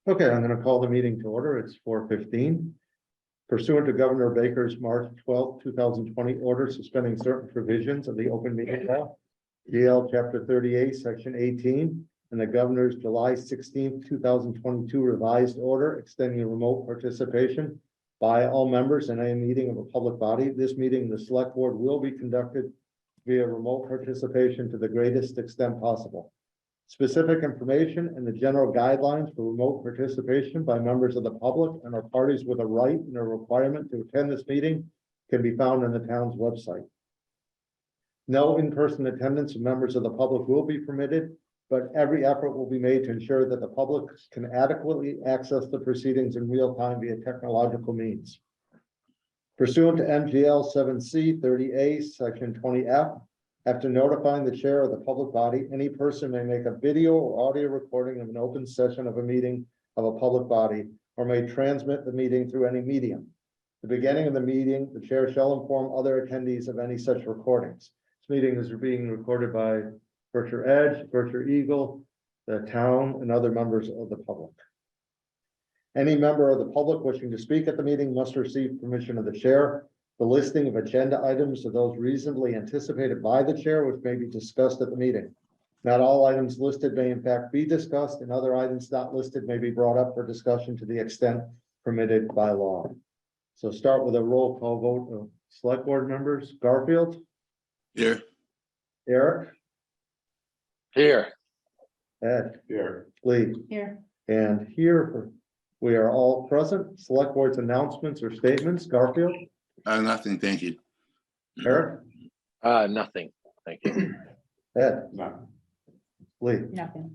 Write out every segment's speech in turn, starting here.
Okay, I'm going to call the meeting to order. It's 4:15. Pursuant to Governor Baker's March 12, 2020 order suspending certain provisions of the open meeting law, GL Chapter 38, Section 18, and the Governor's July 16, 2022 revised order extending remote participation by all members in any meeting of a public body. This meeting, the Select Board, will be conducted via remote participation to the greatest extent possible. Specific information and the general guidelines for remote participation by members of the public and or parties with a right and a requirement to attend this meeting can be found on the town's website. No in-person attendance of members of the public will be permitted, but every effort will be made to ensure that the public can adequately access the proceedings in real time via technological means. Pursuant to MGL 7C 30A, Section 20F, after notifying the chair of the public body, any person may make a video or audio recording of an open session of a meeting of a public body or may transmit the meeting through any medium. At the beginning of the meeting, the chair shall inform other attendees of any such recordings. This meeting is being recorded by Berkshire Edge, Berkshire Eagle, the town, and other members of the public. Any member of the public wishing to speak at the meeting must receive permission of the chair. The listing of agenda items are those reasonably anticipated by the chair, which may be discussed at the meeting. Not all items listed may in fact be discussed, and other items not listed may be brought up for discussion to the extent permitted by law. So start with a roll call vote of Select Board members. Garfield? Here. Eric? Here. Ed? Here. Lee? Here. And here, we are all present. Select Board's announcements or statements. Garfield? Nothing, thank you. Eric? Nothing, thank you. Ed? No. Lee? Nothing.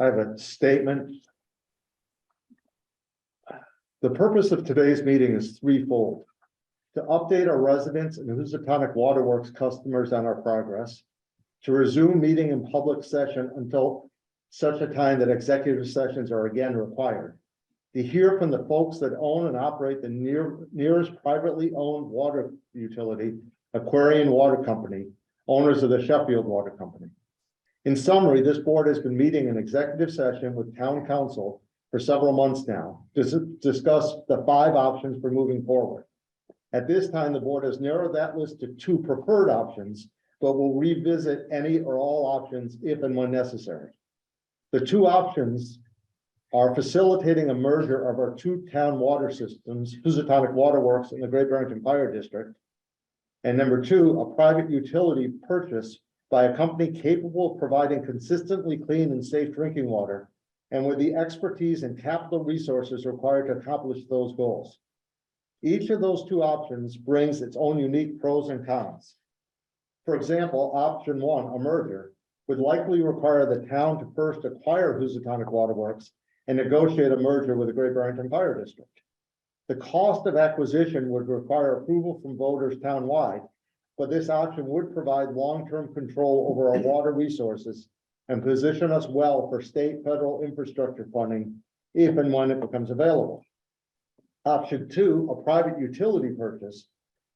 I have a statement. The purpose of today's meeting is threefold: to update our residents and Housatonic Waterworks customers on our progress, to resume meeting in public session until such a time that executive sessions are again required, to hear from the folks that own and operate the nearest privately owned water utility, Aquarian Water Company, owners of the Sheffield Water Company. In summary, this board has been meeting in executive session with town council for several months now to discuss the 5 options for moving forward. At this time, the board has narrowed that list to 2 preferred options, but will revisit any or all options if and when necessary. The 2 options are facilitating a merger of our 2 town water systems, Housatonic Waterworks and the Great Barrington Fire District. And number 2, a private utility purchase by a company capable of providing consistently clean and safe drinking water, and with the expertise and capital resources required to accomplish those goals. Each of those 2 options brings its own unique pros and cons. For example, option 1, a merger, would likely require the town to first acquire Housatonic Waterworks and negotiate a merger with the Great Barrington Fire District. The cost of acquisition would require approval from voters townwide, but this option would provide long-term control over our water resources and position us well for state federal infrastructure funding if and when it becomes available. Option 2, a private utility purchase,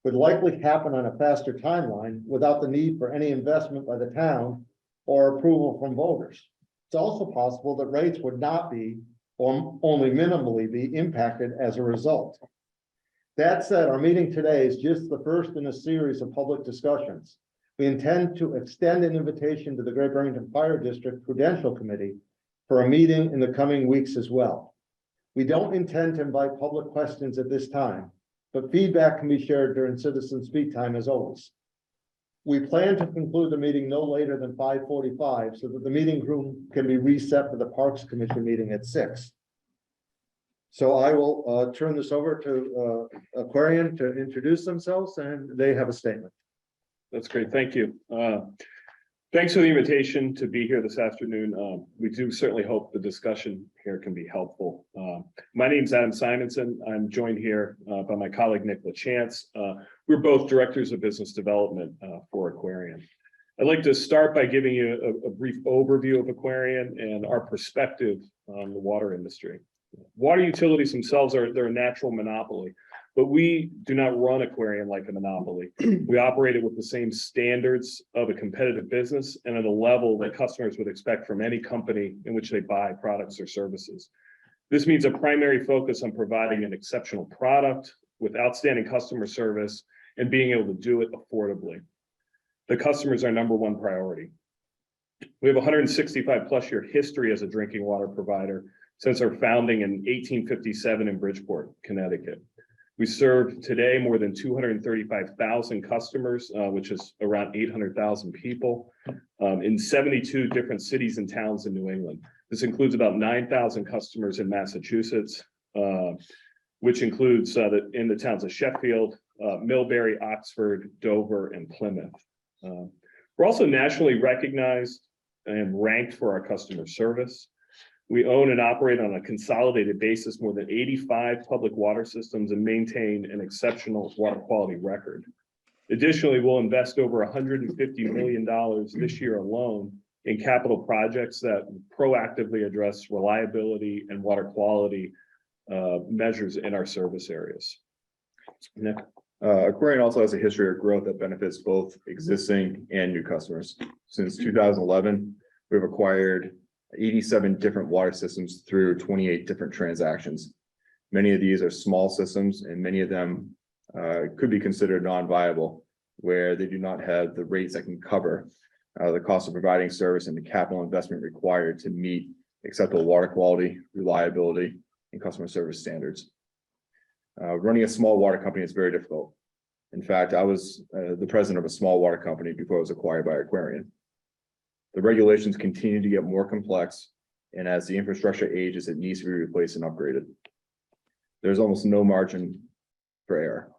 would likely happen on a faster timeline without the need for any investment by the town or approval from voters. It's also possible that rates would not be or only minimally be impacted as a result. That said, our meeting today is just the first in a series of public discussions. We intend to extend an invitation to the Great Barrington Fire District Prudential Committee for a meeting in the coming weeks as well. We don't intend to invite public questions at this time, but feedback can be shared during citizen speak time as always. We plan to conclude the meeting no later than 5:45 so that the meeting room can be reset for the Parks Commission meeting at 6. So I will turn this over to Aquarian to introduce themselves, and they have a statement. That's great. Thank you. Thanks for the invitation to be here this afternoon. We do certainly hope the discussion here can be helpful. My name is Adam Simonson. I'm joined here by my colleague, Nick LaChance. We're both directors of business development for Aquarian. I'd like to start by giving you a brief overview of Aquarian and our perspective on the water industry. Water utilities themselves they're a natural monopoly, but we do not run Aquarian like a monopoly. We operate it with the same standards of a competitive business and at a level that customers would expect from any company in which they buy products or services. This means a primary focus on providing an exceptional product with outstanding customer service and being able to do it affordably. The customer is our number one priority. We have a 165 plus year history as a drinking water provider since our founding in 1857 in Bridgeport, Connecticut. We serve today more than 235,000 customers, which is around 800,000 people, in 72 different cities and towns in New England. This includes about 9,000 customers in Massachusetts, which includes in the towns of Sheffield, Millbury, Oxford, Dover, and Plymouth. We're also nationally recognized and ranked for our customer service. We own and operate on a consolidated basis more than 85 public water systems and maintain an exceptional water quality record. Additionally, we'll invest over $150 million this year alone in capital projects that proactively address reliability and water quality measures in our service areas. Nick? Aquarian also has a history of growth that benefits both existing and new customers. Since 2011, we've acquired 87 different water systems through 28 different transactions. Many of these are small systems, and many of them could be considered non-viable, where they do not have the rates that can cover the cost of providing service and the capital investment required to meet acceptable water quality, reliability, and customer service standards. Running a small water company is very difficult. In fact, I was the president of a small water company before it was acquired by Aquarian. The regulations continue to get more complex, and as the infrastructure ages, it needs to be replaced and upgraded. There's almost no margin for error.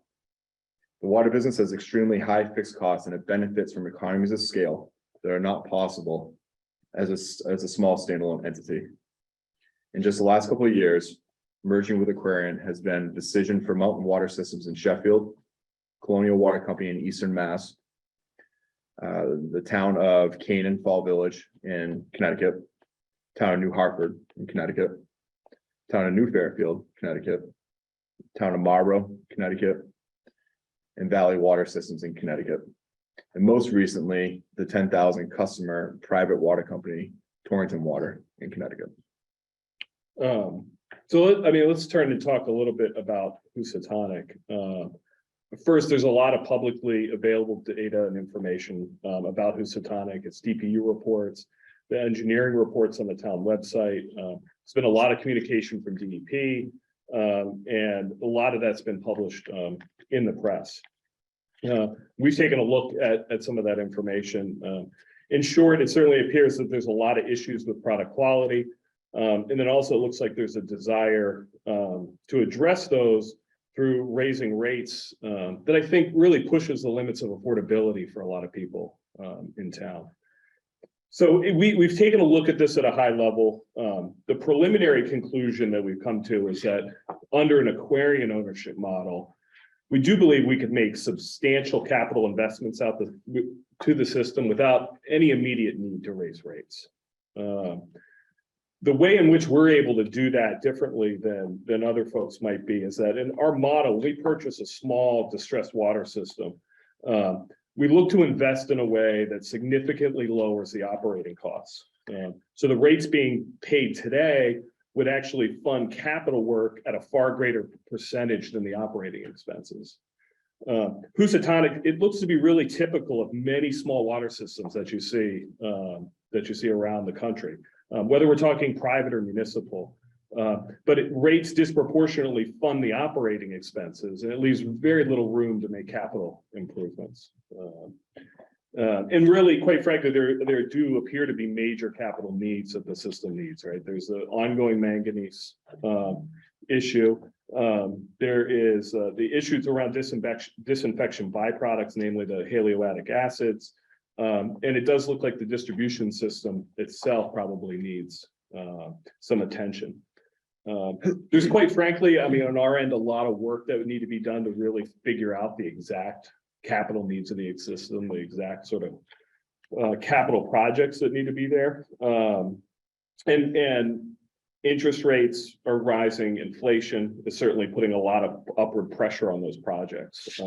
The water business has extremely high fixed costs, and it benefits from economies of scale that are not possible as a small standalone entity. In just the last couple of years, merging with Aquarian has been a decision for Mountain Water Systems in Sheffield, Colonial Water Company in Eastern Mass, the town of Canaan Fall Village in Connecticut, town of New Hartford in Connecticut, town of New Fairfield, Connecticut, town of Marlborough, Connecticut, and Valley Water Systems in Connecticut. And most recently, the 10,000 customer private water company, Torrington Water in Connecticut. Let's turn and talk a little bit about Housatonic. First, there's a lot of publicly available data and information about Housatonic. It's DPU reports, the engineering reports on the town website. There's been a lot of communication from DEP, and a lot of that's been published in the press. We've taken a look at some of that information. In short, it certainly appears that there's a lot of issues with product quality. And then also it looks like there's a desire to address those through raising rates that I think really pushes the limits of affordability for a lot of people in town. So we've taken a look at this at a high level. The preliminary conclusion that we've come to is that under an Aquarian ownership model, we do believe we could make substantial capital investments to the system without any immediate need to raise rates. The way in which we're able to do that differently than other folks might be is that in our model, we purchase a small distressed water system. We look to invest in a way that significantly lowers the operating costs. So the rates being paid today would actually fund capital work at a far greater percentage than the operating expenses. Housatonic, it looks to be really typical of many small water systems that you see around the country. Whether we're talking private or municipal, but rates disproportionately fund the operating expenses, and it leaves very little room to make capital improvements. And really, quite frankly, there do appear to be major capital needs that the system needs, right? There's the ongoing manganese issue. There is the issues around disinfection byproducts, namely the haloatic acids. And it does look like the distribution system itself probably needs some attention. There's quite frankly, on our end, a lot of work that would need to be done to really figure out the exact capital needs of the system, the exact sort of capital projects that need to be there. And interest rates are rising. Inflation is certainly putting a lot of upward pressure on those projects.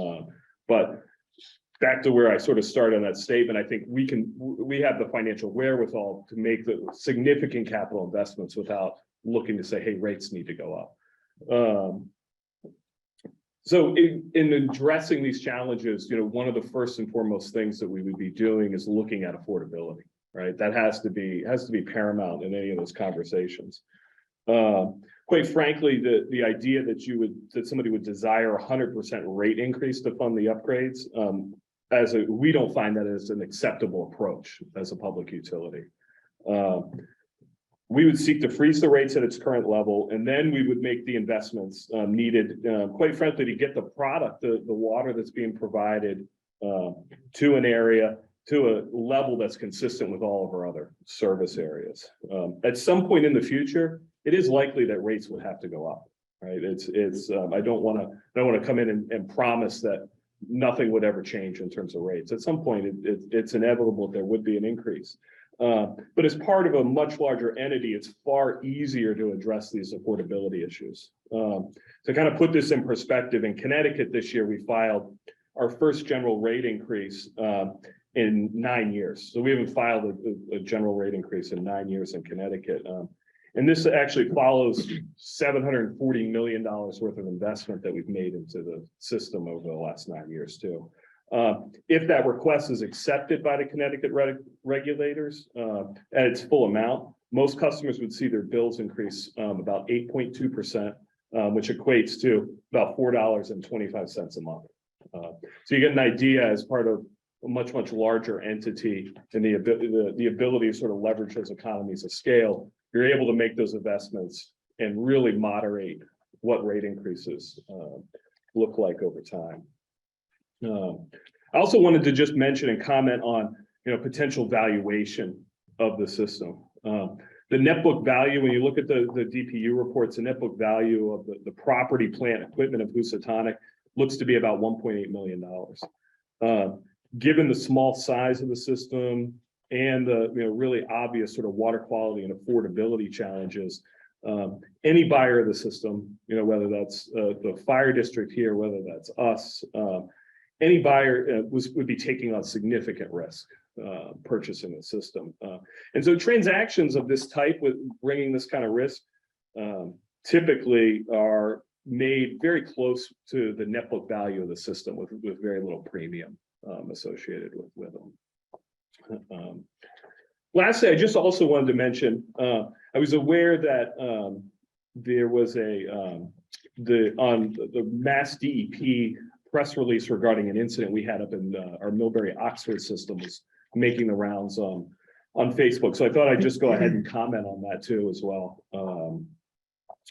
But back to where I sort of started on that statement, I think we have the financial wherewithal to make the significant capital investments without looking to say, hey, rates need to go up. So in addressing these challenges, one of the first and foremost things that we would be doing is looking at affordability, right? That has to be paramount in any of those conversations. Quite frankly, the idea that somebody would desire 100% rate increase to fund the upgrades, we don't find that as an acceptable approach as a public utility. We would seek to freeze the rates at its current level, and then we would make the investments needed, quite frankly, to get the product, the water that's being provided to an area, to a level that's consistent with all of our other service areas. At some point in the future, it is likely that rates would have to go up, right? I don't want to come in and promise that nothing would ever change in terms of rates. At some point, it's inevitable there would be an increase. But as part of a much larger entity, it's far easier to address these affordability issues. To kind of put this in perspective, in Connecticut this year, we filed our first general rate increase in 9 years. So we haven't filed a general rate increase in 9 years in Connecticut. And this actually follows $740 million worth of investment that we've made into the system over the last 9 years too. If that request is accepted by the Connecticut regulators at its full amount, most customers would see their bills increase about 8.2%, which equates to about $4.25 a month. So you get an idea as part of a much larger entity and the ability to sort of leverage those economies of scale. You're able to make those investments and really moderate what rate increases look like over time. I also wanted to just mention and comment on potential valuation of the system. The net book value, when you look at the DPU reports, the net book value of the property, plant, equipment of Housatonic looks to be about $1.8 million. Given the small size of the system and the really obvious sort of water quality and affordability challenges, any buyer of the system, whether that's the fire district here, whether that's us, any buyer would be taking on significant risk purchasing the system. And so transactions of this type with bringing this kind of risk typically are made very close to the net book value of the system with very little premium associated with them. Lastly, I just also wanted to mention, I was aware that there was on the Mass DEP press release regarding an incident we had up in our Millbury Oxford system was making the rounds on Facebook. So I thought I'd just go ahead and comment on that too as well.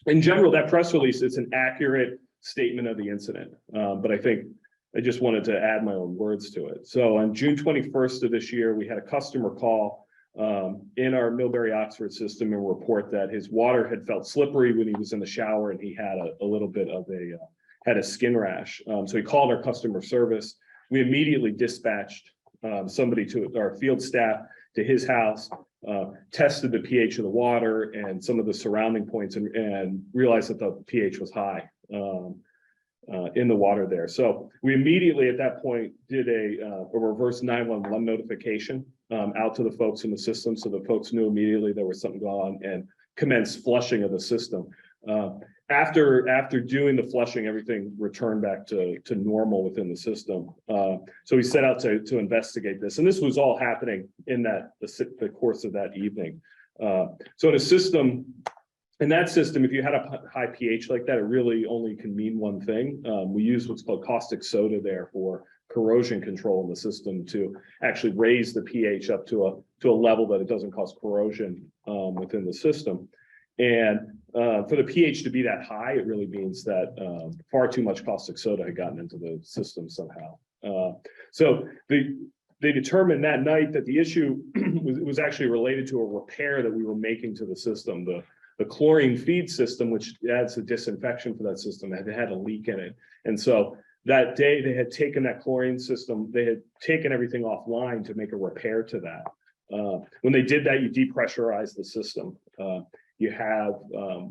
In general, that press release, it's an accurate statement of the incident, but I think I just wanted to add my own words to it. So on June 21st of this year, we had a customer call in our Millbury Oxford system and report that his water had felt slippery when he was in the shower and he had a little bit of had a skin rash. So he called our customer service. We immediately dispatched somebody to our field staff to his house, tested the pH of the water and some of the surrounding points and realized that the pH was high in the water there. So we immediately at that point did a reverse 911 notification out to the folks in the system. So the folks knew immediately there was something going on and commenced flushing of the system. After doing the flushing, everything returned back to normal within the system. So we set out to investigate this, and this was all happening in the course of that evening. So in that system, if you had a high pH like that, it really only can mean one thing. We use what's called caustic soda there for corrosion control in the system to actually raise the pH up to a level that it doesn't cause corrosion within the system. And for the pH to be that high, it really means that far too much caustic soda had gotten into the system somehow. So they determined that night that the issue was actually related to a repair that we were making to the system. The chlorine feed system, which adds a disinfection for that system, had a leak in it. And so that day they had taken that chlorine system, they had taken everything offline to make a repair to that. When they did that, you depressurize the system. You have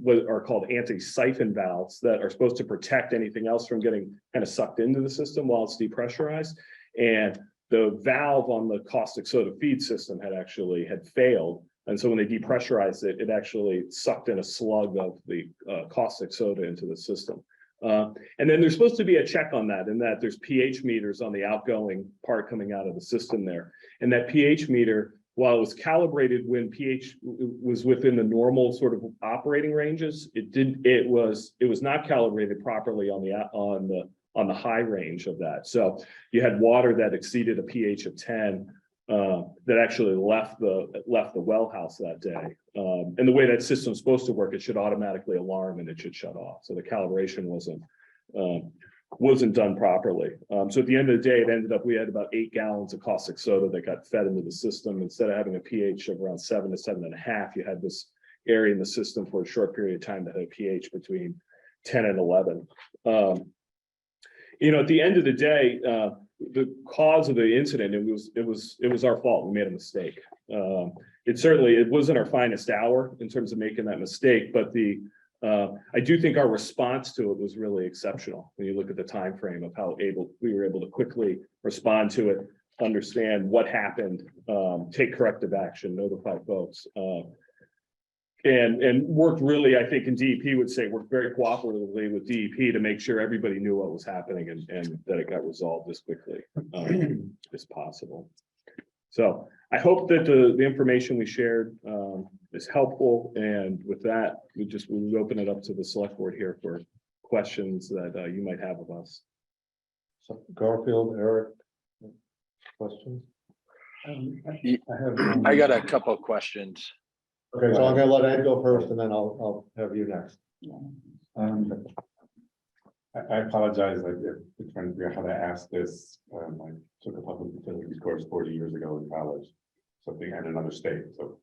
what are called anti-siphon valves that are supposed to protect anything else from getting kind of sucked into the system while it's depressurized. And the valve on the caustic soda feed system had failed. And so when they depressurized it, it actually sucked in a slug of the caustic soda into the system. And then there's supposed to be a check on that, in that there's pH meters on the outgoing part coming out of the system there. And that pH meter, while it was calibrated when pH was within the normal sort of operating ranges, it was not calibrated properly on the high range of that. So you had water that exceeded a pH of 10 that actually left the well house that day. And the way that system's supposed to work, it should automatically alarm and it should shut off. So the calibration wasn't done properly. So at the end of the day, it ended up, we had about 8 gallons of caustic soda that got fed into the system. Instead of having a pH of around 7 to 7.5, you had this area in the system for a short period of time that had a pH between 10 and 11. At the end of the day, the cause of the incident, it was our fault. We made a mistake. It wasn't our finest hour in terms of making that mistake, but I do think our response to it was really exceptional. When you look at the time frame of how we were able to quickly respond to it, understand what happened, take corrective action, notify folks, and worked really, I think, in DEP would say, worked very cooperatively with DEP to make sure everybody knew what was happening and that it got resolved as quickly as possible. So I hope that the information we shared is helpful. And with that, we open it up to the select board here for questions that you might have of us. So Garfield, Eric, questions? I got a couple of questions. Okay, so I'm gonna let Ed go first and then I'll have you next. I apologize, I'm trying to figure out how to ask this. I took a public utilities course 40 years ago in college, something in another state. So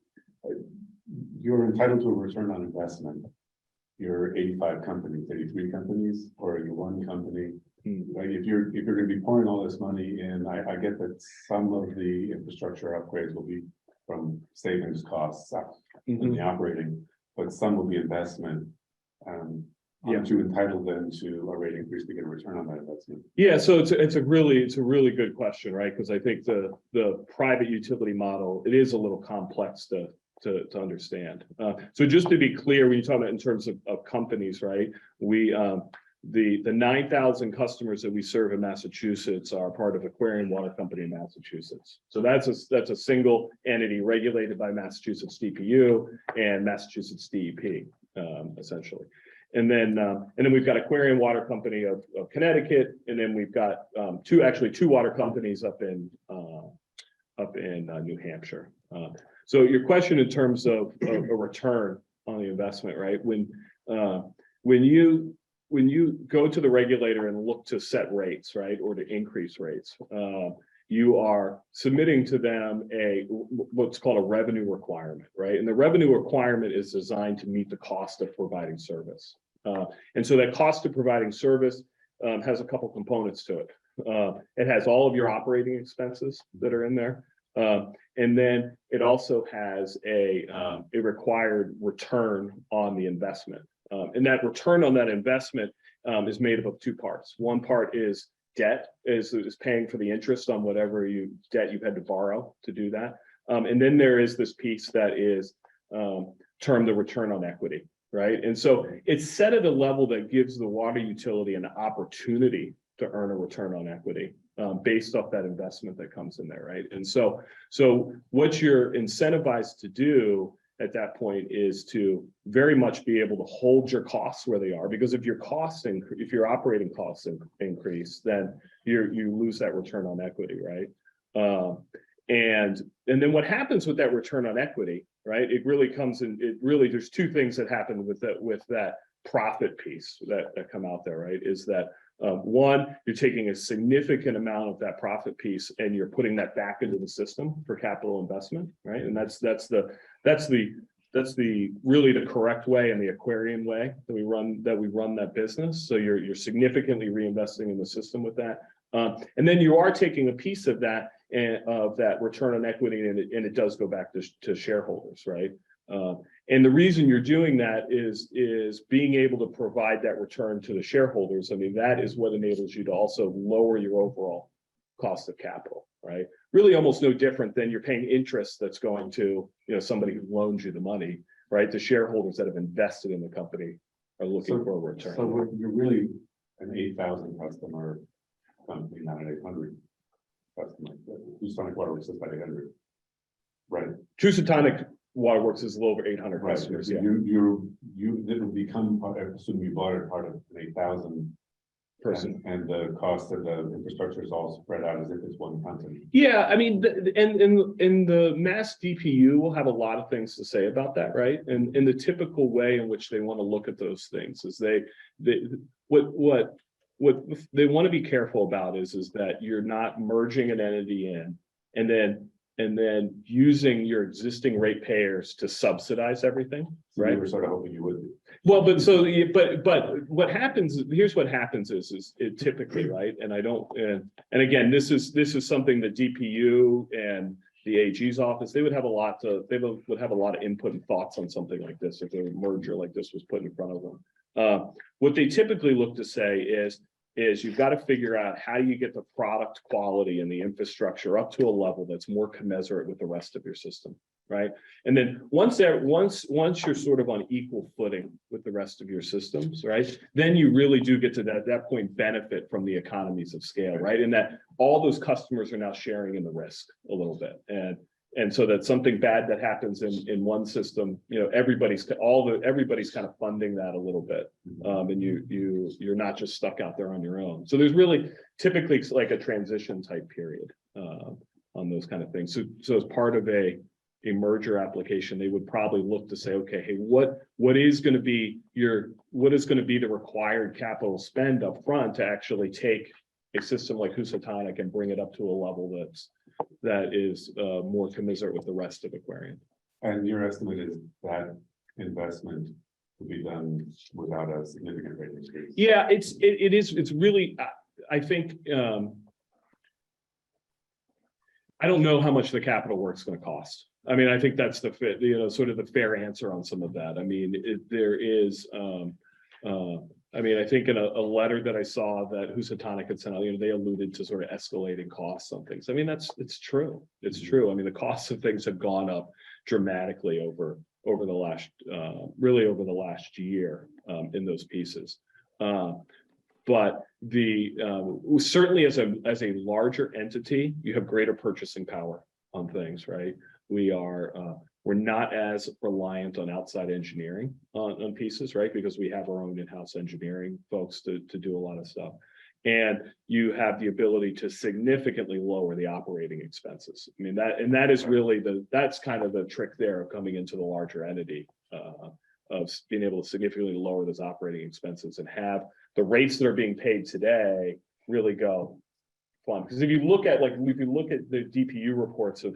you're entitled to a return on investment. You're 85 companies, 83 companies, or are you one company? Like if you're going to be pouring all this money in, I get that some of the infrastructure upgrades will be from savings costs in the operating, but some will be investment. Aren't you entitled then to a rate increase to get a return on that investment? Yeah, so it's a really good question, right? Because I think the private utility model, it is a little complex to understand. So just to be clear, when you talk about in terms of companies, right? The 9,000 customers that we serve in Massachusetts are part of Aquarian Water Company in Massachusetts. So that's a single entity regulated by Massachusetts DPU and Massachusetts DEP, essentially. And then we've got Aquarian Water Company of Connecticut, and then we've got two water companies up in New Hampshire. So your question in terms of a return on the investment, right? When you go to the regulator and look to set rates, right, or to increase rates, you are submitting to them what's called a revenue requirement, right? And the revenue requirement is designed to meet the cost of providing service. And so that cost of providing service has a couple components to it. It has all of your operating expenses that are in there. And then it also has a required return on the investment. And that return on that investment is made up of 2 parts. One part is debt, is paying for the interest on whatever debt you've had to borrow to do that. And then there is this piece that is termed the return on equity, right? And so it's set at a level that gives the water utility an opportunity to earn a return on equity based off that investment that comes in there, right? And so what you're incentivized to do at that point is to very much be able to hold your costs where they are, because if your operating costs increase, then you lose that return on equity, right? And then what happens with that return on equity, right? It really comes in. There's 2 things that happen with that profit piece that come out there, right? Is that one, you're taking a significant amount of that profit piece and you're putting that back into the system for capital investment, right? And that's really the correct way and the Aquarian way that we run that business. So you're significantly reinvesting in the system with that, and then you are taking a piece of that return on equity, and it does go back to shareholders, right? And the reason you're doing that is being able to provide that return to the shareholders. I mean, that is what enables you to also lower your overall cost of capital, right? really almost no different than you're paying interest that's going to, somebody who loans you the money, right? The shareholders that have invested in the company are looking for a return. So you're really an 8,000 customer company, not an 800 customer. Housatonic Waterworks is about 800. Right. Housatonic Waterworks is a little over 800 Right. customers. So Yeah. you didn't become part, I assume you bought it part of an 8,000 Person. and the cost of the infrastructure is all spread out as if it's one company. Yeah, I mean, and the Mass DPU will have a lot of things to say about that, right? And in the typical way in which they want to look at those things is what they want to be careful about is that you're not merging an entity in and then using your existing ratepayers to subsidize everything, So right? we were sort of hoping you would. Well, but what happens, here's what happens is it typically, right? And I don't, and again, this is something that DPU and the AG's office, they would have a lot of input and thoughts on something like this if a merger like this was put in front of them. What they typically look to say is you've got to figure out how you get the product quality and the infrastructure up to a level that's more commensurate with the rest of your system, right? And then once you're sort of on equal footing with the rest of your systems, right? Then you really do get to that point benefit from the economies of scale, right? And that all those customers are now sharing in the risk a little bit. And so that something bad that happens in one system, everybody's kind of funding that a little bit. And you're not just stuck out there on your own. So there's really typically like a transition type period on those kind of things. So as part of a merger application, they would probably look to say, okay, hey, what is going to be the required capital spend up front to actually take a system like Housatonic and bring it up to a level that is more commensurate with the rest of Aquarian. And your estimate is that investment will be done without a significant rate increase? Yeah, it's really, I think, I don't know how much the capital work's going to cost. I mean, I think that's sort of the fair answer on some of that. I mean, there is, I think in a letter that I saw that Housatonic had sent out, they alluded to sort of escalating costs on things. I mean, it's true. It's true. I mean, the costs of things have gone up dramatically over the last, really over the last year in those pieces. But certainly as a larger entity, you have greater purchasing power on things, right? We're not as reliant on outside engineering on pieces, right? Because we have our own in-house engineering folks to do a lot of stuff. And you have the ability to significantly lower the operating expenses. I mean, that is really that's kind of the trick there of coming into the larger entity of being able to significantly lower those operating expenses and have the rates that are being paid today really go fun. Because if you look at the DPU reports of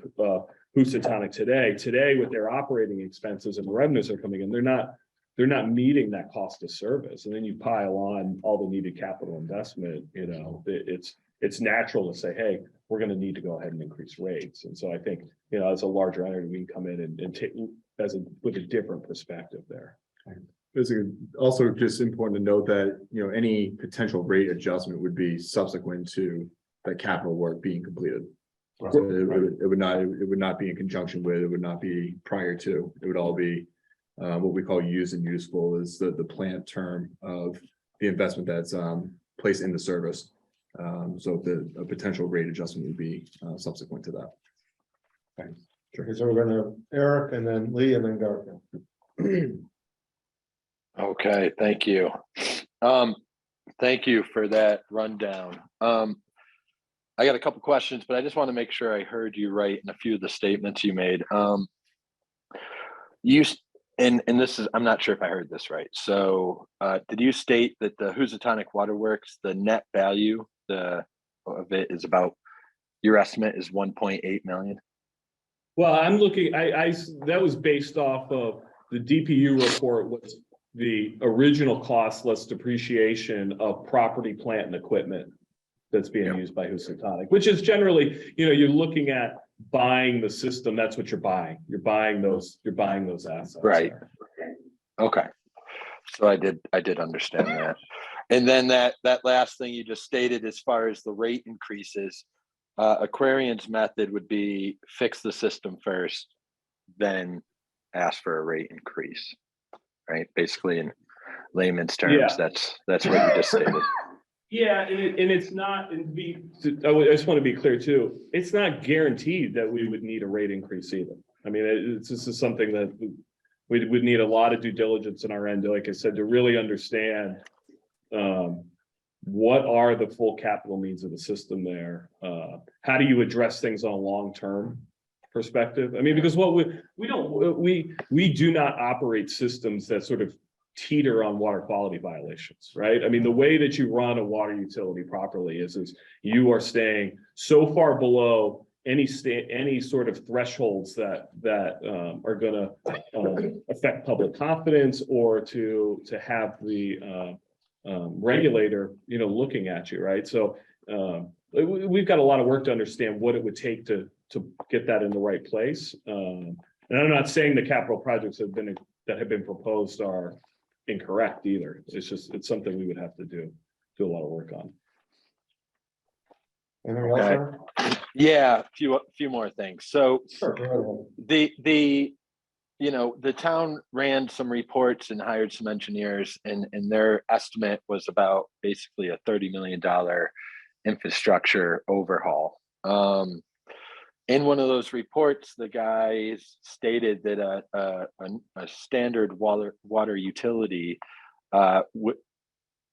Housatonic today with their operating expenses and the revenues that are coming in, they're not meeting that cost of service. And then you pile on all the needed capital investment, it's natural to say, hey, we're going to need to go ahead and increase rates. And so I think, as a larger entity, we can come in and take with a different perspective there. It's also just important to note that, any potential rate adjustment would be subsequent to the capital work being completed. Right. So it would not be in conjunction with, it would not be prior to, it would all be what we call used and useful is the plant term of the investment that's placed in the service. So a potential rate adjustment would be subsequent to that. Thanks. Okay, so we're gonna Eric and then Lee and then Garfield. Okay, thank you. Thank you for that rundown. I got a couple questions, but I just want to make sure I heard you right in a few of the statements you made. And this is, I'm not sure if I heard this right. So did you state that the Housatonic Waterworks, the net value of it is about, your estimate is 1.8 million? Well, I'm looking, that was based off of the DPU report was the original cost less depreciation of property, plant and equipment that's being used by Housatonic, which is generally, you're looking at buying the system. That's what you're buying. You're buying those assets. Right. Okay. So I did understand that. And then that last thing you just stated, as far as the rate increases, Aquarian's method would be fix the system first, then ask for a rate increase, right? Basically, in layman's terms, Yeah. that's what you just stated. Yeah, and it's not, I just want to be clear too, it's not guaranteed that we would need a rate increase either. I mean, this is something that we would need a lot of due diligence on our end, like I said, to really understand what are the full capital needs of the system there? How do you address things on a long-term perspective? I mean, because what we do not operate systems that sort of teeter on water quality violations, right? I mean, the way that you run a water utility properly is you are staying so far below any sort of thresholds that are going to affect public confidence or to have the regulator, looking at you, right? So we've got a lot of work to understand what it would take to get that in the right place. And I'm not saying the capital projects that have been proposed are incorrect either. It's something we would have to do a lot of work on. Anything else, Okay. Aaron? Yeah, a few more things. So Sure, go ahead. the town ran some reports and hired some engineers, and their estimate was about basically a $30 million infrastructure overhaul. In one of those reports, the guys stated that a standard water utility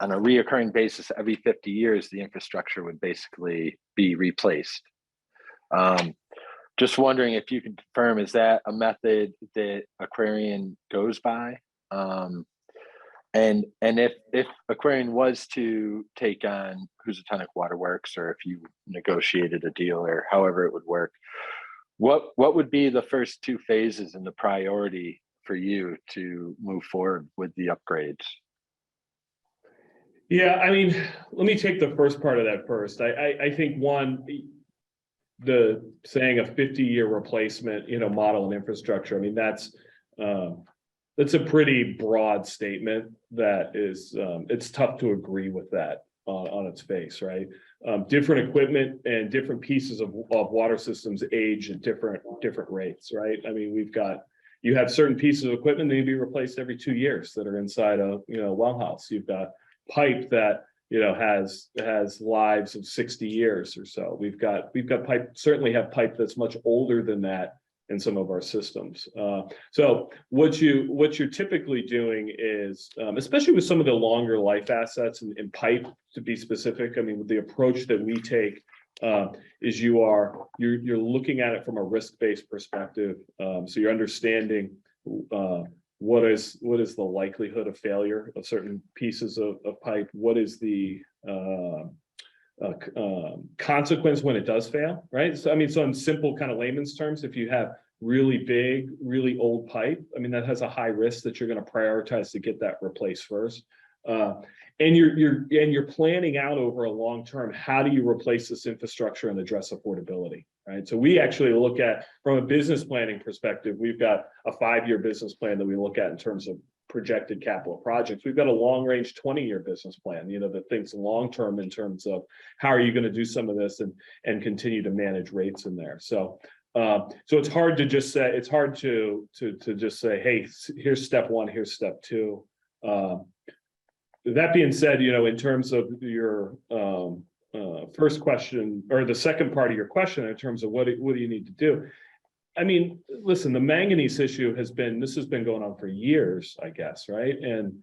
on a reoccurring basis every 50 years, the infrastructure would basically be replaced. Just wondering if you can confirm, is that a method that Aquarian goes by? And if Aquarian was to take on Housatonic Waterworks, or if you negotiated a deal or however it would work, what would be the first two phases and the priority for you to move forward with the upgrades? Yeah, I mean, let me take the first part of that first. I think the saying a 50-year replacement, model and infrastructure. I mean, that's a pretty broad statement that is, it's tough to agree with that on its face, right? Different equipment and different pieces of water systems age at different rates, right? I mean, you have certain pieces of equipment that need to be replaced every 2 years that are inside a well house. You've got pipe that has lives of 60 years or so. We've got pipe, certainly have pipe that's much older than that in some of our systems. So what you're typically doing is, especially with some of the longer life assets and pipe, to be specific, I mean, the approach that we take is you're looking at it from a risk-based perspective. So you're understanding what is the likelihood of failure of certain pieces of pipe? What is the consequence when it does fail, right? So, I mean, so in simple kind of layman's terms, if you have really big, really old pipe, I mean, that has a high risk that you're going to prioritize to get that replaced first. And you're planning out over a long term, how do you replace this infrastructure and address affordability, right? So we actually look at, from a business planning perspective, we've got a 5-year business plan that we look at in terms of projected capital projects. We've got a long range 20-year business plan, that thinks long term in terms of how are you going to do some of this and continue to manage rates in there. So it's hard to just say, to just say, hey, here's step one, here's step two. That being said, in terms of your first question, or the second part of your question, in terms of what do you need to do? I mean, listen, the manganese issue has been going on for years, I guess, right? And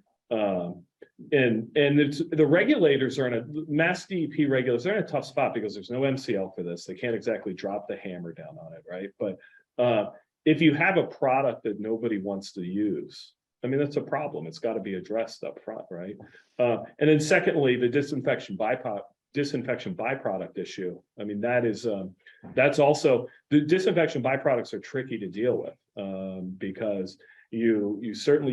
the regulators are Mass DEP regulators, they're in a tough spot because there's no MCL for this. They can't exactly drop the hammer down on it, right? But if you have a product that nobody wants to use, I mean, that's a problem. It's got to be addressed up front, right? And then secondly, the disinfection byproduct issue. I mean, that's also, the disinfection byproducts are tricky to deal with because you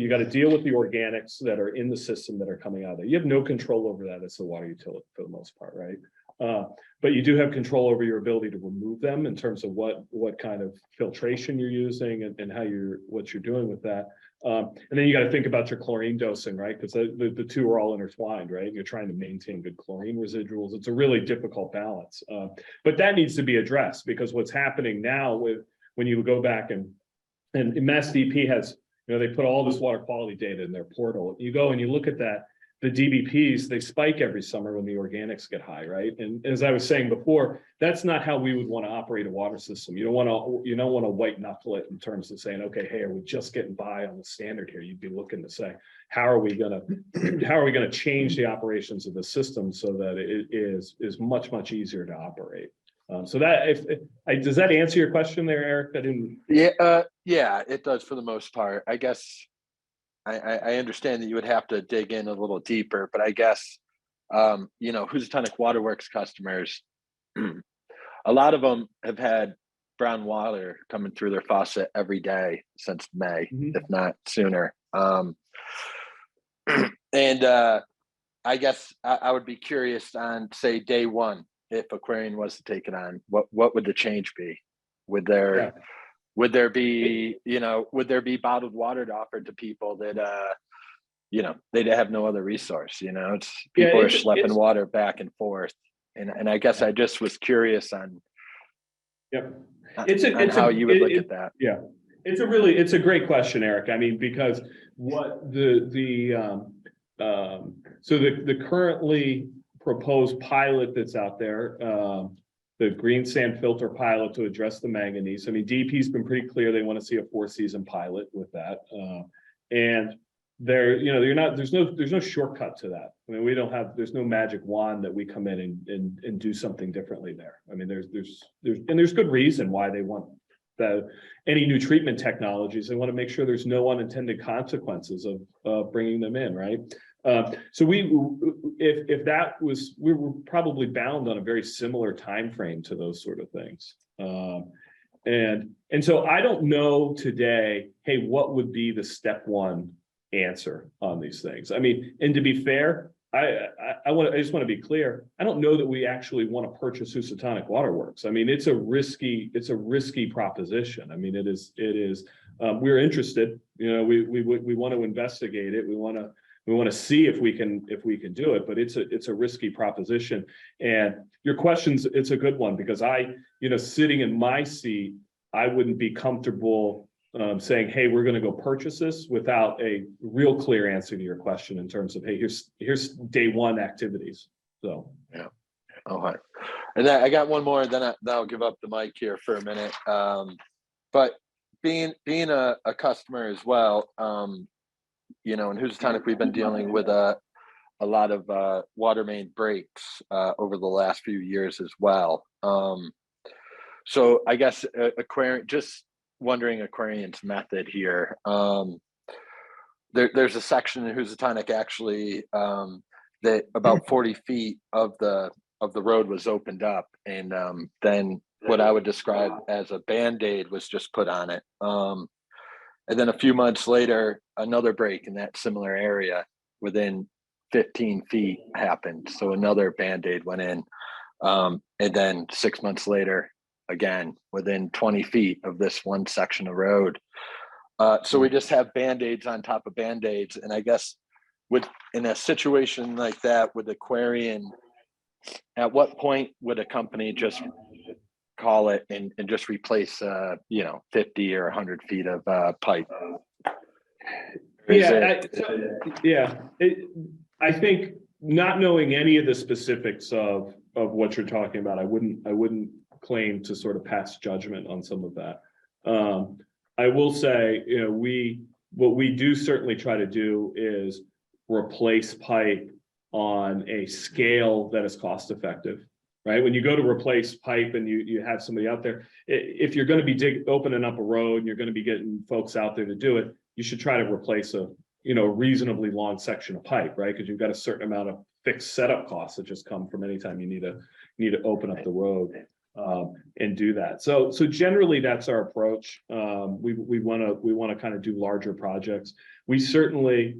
got to deal with the organics that are in the system that are coming out of there. You have no control over that as the water utility for the most part, right? But you do have control over your ability to remove them in terms of what kind of filtration you're using and what you're doing with that. And then you got to think about your chlorine dosing, right? Because the two are all intertwined, right? You're trying to maintain good chlorine residuals. It's a really difficult balance. But that needs to be addressed, because what's happening now when you go back and Mass DP has, they put all this water quality data in their portal. You go and you look at that, the DBPs, they spike every summer when the organics get high, right? And as I was saying before, that's not how we would want to operate a water system. You don't want to white knuckle it in terms of saying, okay, hey, are we just getting by on the standard here? You'd be looking to say, how are we gonna change the operations of the system so that it is much easier to operate? So that does that answer your question there, Eric? I didn't. Yeah, it does for the most part. I guess I understand that you would have to dig in a little deeper, but I guess Housatonic Waterworks customers, a lot of them have had brown water coming through their faucet every day since May, if not sooner. And I guess I would be curious on, say, day one, if Aquarian was to take it on, what would the change be? Would there be bottled water to offer to people that they'd have no other resource? It's people are schlepping water back and forth, and I guess I just was curious on how you would look at that. Yeah, it's a great question, Eric. I mean, because what the currently proposed pilot that's out there, the green sand filter pilot to address the manganese. I mean, DEP's been pretty clear they want to see a 4-season pilot with that, and there's no shortcut to that. I mean, there's no magic wand that we come in and do something differently there. I mean, there's good reason why they want any new treatment technologies. They want to make sure there's no unintended consequences of bringing them in, right? So we were probably bound on a very similar time frame to those sort of things. And so I don't know today, hey, what would be the step one answer on these things? I mean, and to be fair, I just want to be clear. I don't know that we actually want to purchase Housatonic Waterworks. I mean, it's a risky proposition. I mean, it is. We're interested. We want to investigate it. We want to see if we can do it, but it's a risky proposition. And your question's, it's a good one, because sitting in my seat, I wouldn't be comfortable saying, hey, we're going to go purchase this without a real clear answer to your question in terms of, hey, here's day one activities. So yeah. Okay. And then I got one more, and then I'll give up the mic here for a minute. But being a customer as well, in Housatonic, we've been dealing with a lot of water main breaks over the last few years as well. So I guess just wondering Aquarian's method here. There's a section in Housatonic actually that about 40 feet of the road was opened up, and then what I would describe as a Band-Aid was just put on it. And then a few months later, another break in that similar area within 15 feet happened. So another Band-Aid went in. And then 6 months later, again, within 20 feet of this one section of road. So we just have Band-Aids on top of Band-Aids. And I guess in a situation like that with Aquarian, at what point would a company just call it and just replace 50 or 100 feet of pipe? I think not knowing any of the specifics of what you're talking about, I wouldn't claim to sort of pass judgment on some of that. I will say, what we do certainly try to do is replace pipe on a scale that is cost effective. Right, when you go to replace pipe and you have somebody out there, if you're going to be opening up a road and you're going to be getting folks out there to do it, you should try to replace a reasonably long section of pipe, right? Because you've got a certain amount of fixed setup costs that just come from any time you need to open up the road and do that. So generally that's our approach. We want to kind of do larger projects. We certainly.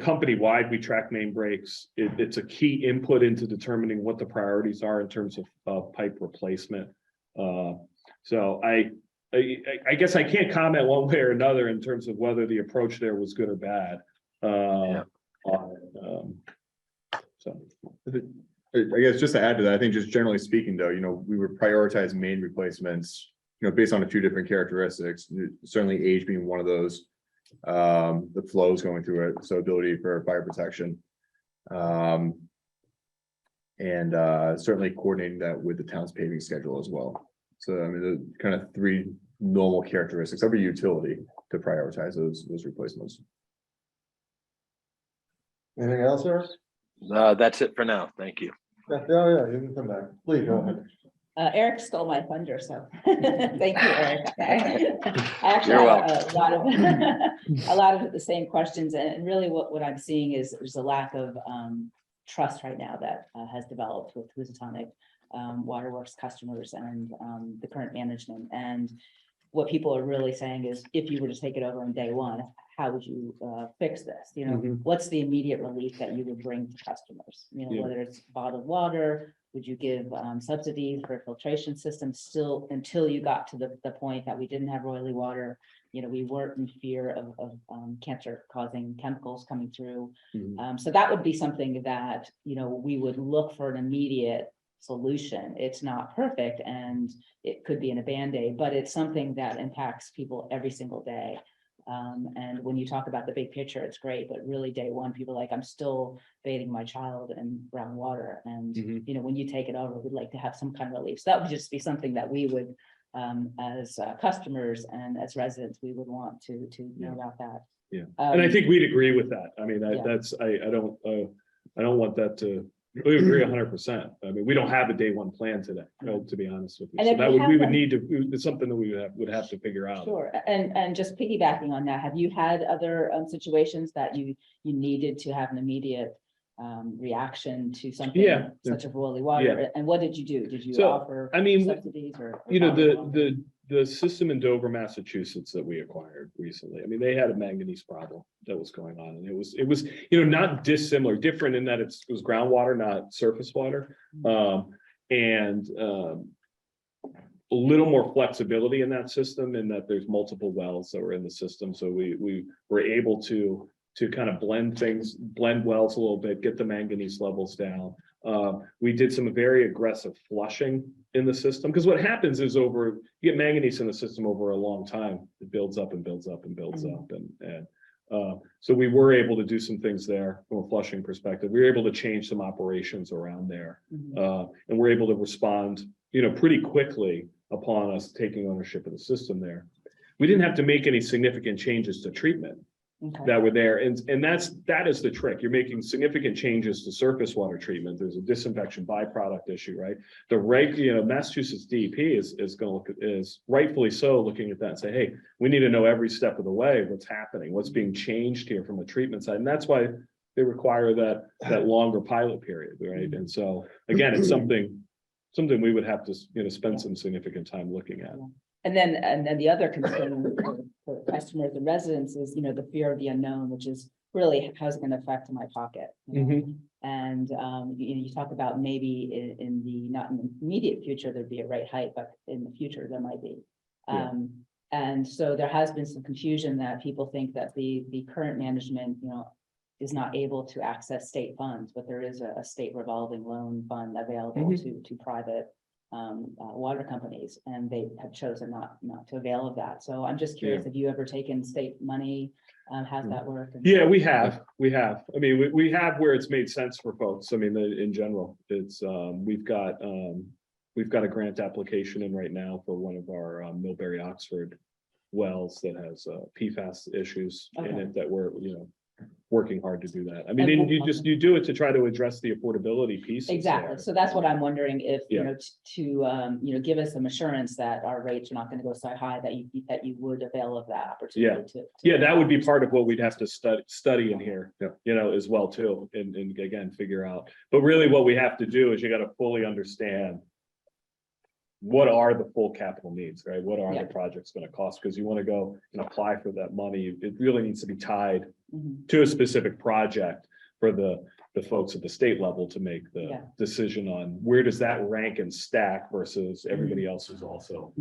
Company-wide, we track main breaks. It's a key input into determining what the priorities are in terms of pipe replacement. So I I guess I can't comment one way or another in terms of whether the approach there was good or bad. Yeah. So, I guess just to add to that, I think just generally speaking, though, we would prioritize main replacements, based on a few different characteristics, certainly age being one of those. The flows going through it, so ability for fire protection. And certainly coordinating that with the town's paving schedule as well. So I mean, the kind of three normal characteristics of a utility to prioritize those replacements. Anything else, Eric? That's it for now. Thank you. Yeah, you can come back. Please, go ahead. Eric stole my thunder, so thank you, Eric. I actually You're have a lot of the same questions, and really what I'm seeing is there's a lack of trust right now that has developed with Housatonic waterworks customers and the current management. And what people are really saying is, if you were to take it over on day one, how would you fix this? What's the immediate relief that you would bring to customers? Yeah. Whether it's bottled water, would you give subsidies for filtration systems still until you got to the point that we didn't have roily water? We weren't in fear of cancer causing chemicals coming through. So that would be something that, we would look for an immediate solution. It's not perfect and it could be in a Band-Aid, but it's something that impacts people every single day. And when you talk about the big picture, it's great, but really day one, people are like, I'm still bathing my child in brown water. And, when you take it over, we'd like to have some kind of relief. So that would just be something that we would, as customers and as residents, we would want to know about that. yeah, and I think we'd agree with that. I mean, Yeah. I don't want that to. We agree 100%. I mean, we don't have a day one plan today, to be honest with you. And So if that we would, have we would them- need to, it's something that we would have to figure out. Sure, and just piggybacking on that, have you had other situations that you needed to have an immediate reaction to something Yeah. such as roily water? And what did you do? Did you So, offer I mean, subsidies or? the system in Dover, Massachusetts that we acquired recently, I mean, they had a manganese problem that was going on, and it was not dissimilar, different in that it was groundwater, not surface water. And a little more flexibility in that system, in that there's multiple wells that were in the system. So we were able to kind of blend wells a little bit, get the manganese levels down. We did some very aggressive flushing in the system, because what happens is you get manganese in the system over a long time, it builds up and builds up and builds up. And so we were able to do some things there from a flushing perspective. We were able to change some operations around there. And we're able to respond, pretty quickly upon us taking ownership of the system there. We didn't have to make any significant changes to treatment that were there. And that is the trick. You're making significant changes to surface water treatment. There's a disinfection byproduct issue, right? Massachusetts DEP is rightfully so looking at that and say, hey, we need to know every step of the way what's happening, what's being changed here from a treatment side. And that's why they require that longer pilot period, right? And so again, it's something we would have to, spend some significant time looking at. And then the other concern for customers and residents is, the fear of the unknown, which is really how's it going to affect my pocket. And you talk about maybe in the not in the immediate future there'd be a rate hike, but in the future there might be. And so there has been some confusion that people think that the current management, is not able to access state funds, but there is a state revolving loan fund available to private water companies, and they have chosen not to avail of that. So I'm just curious, have you ever taken state money? How's that work? Yeah, we have. I mean, we have where it's made sense for folks. I mean, in general, it's we've got a grant application in right now for one of our Millbury Oxford wells that has PFAS issues in it that we're working hard to do that. I mean, and you do it to try to address the affordability piece. Exactly. So that's what I'm wondering, if to give us some assurance that our rates are not going to go so high that you would avail of that opportunity. That would be part of what we'd have to study in here, as well too, and again figure out. But really, what we have to do is you got to fully understand what are the full capital needs, right? What are the projects going to cost? Because you want to go and apply for that money. It really needs to be tied to a specific project for the folks at the state level to make the decision on where does that rank and stack versus everybody else who's also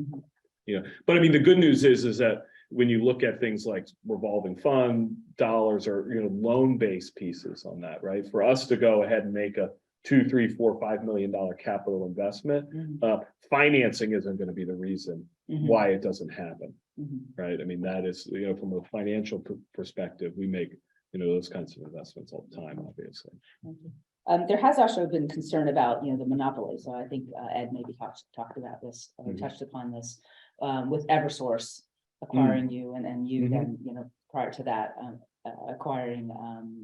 you know, but I mean, the good news is that when you look at things like revolving fund dollars or, you know, loan-based pieces on that, right? For us to go ahead and make a $2, $3, $4, $5 million capital investment, financing isn't going to be the reason why it doesn't happen, right? I mean, that is, you know, from a financial perspective, we make, you know, those kinds of investments all the time, obviously. There has also been concern about, you know, the monopoly. So I think Ed maybe talked about this or touched upon this with Eversource acquiring you and you then, you know, prior to that, acquiring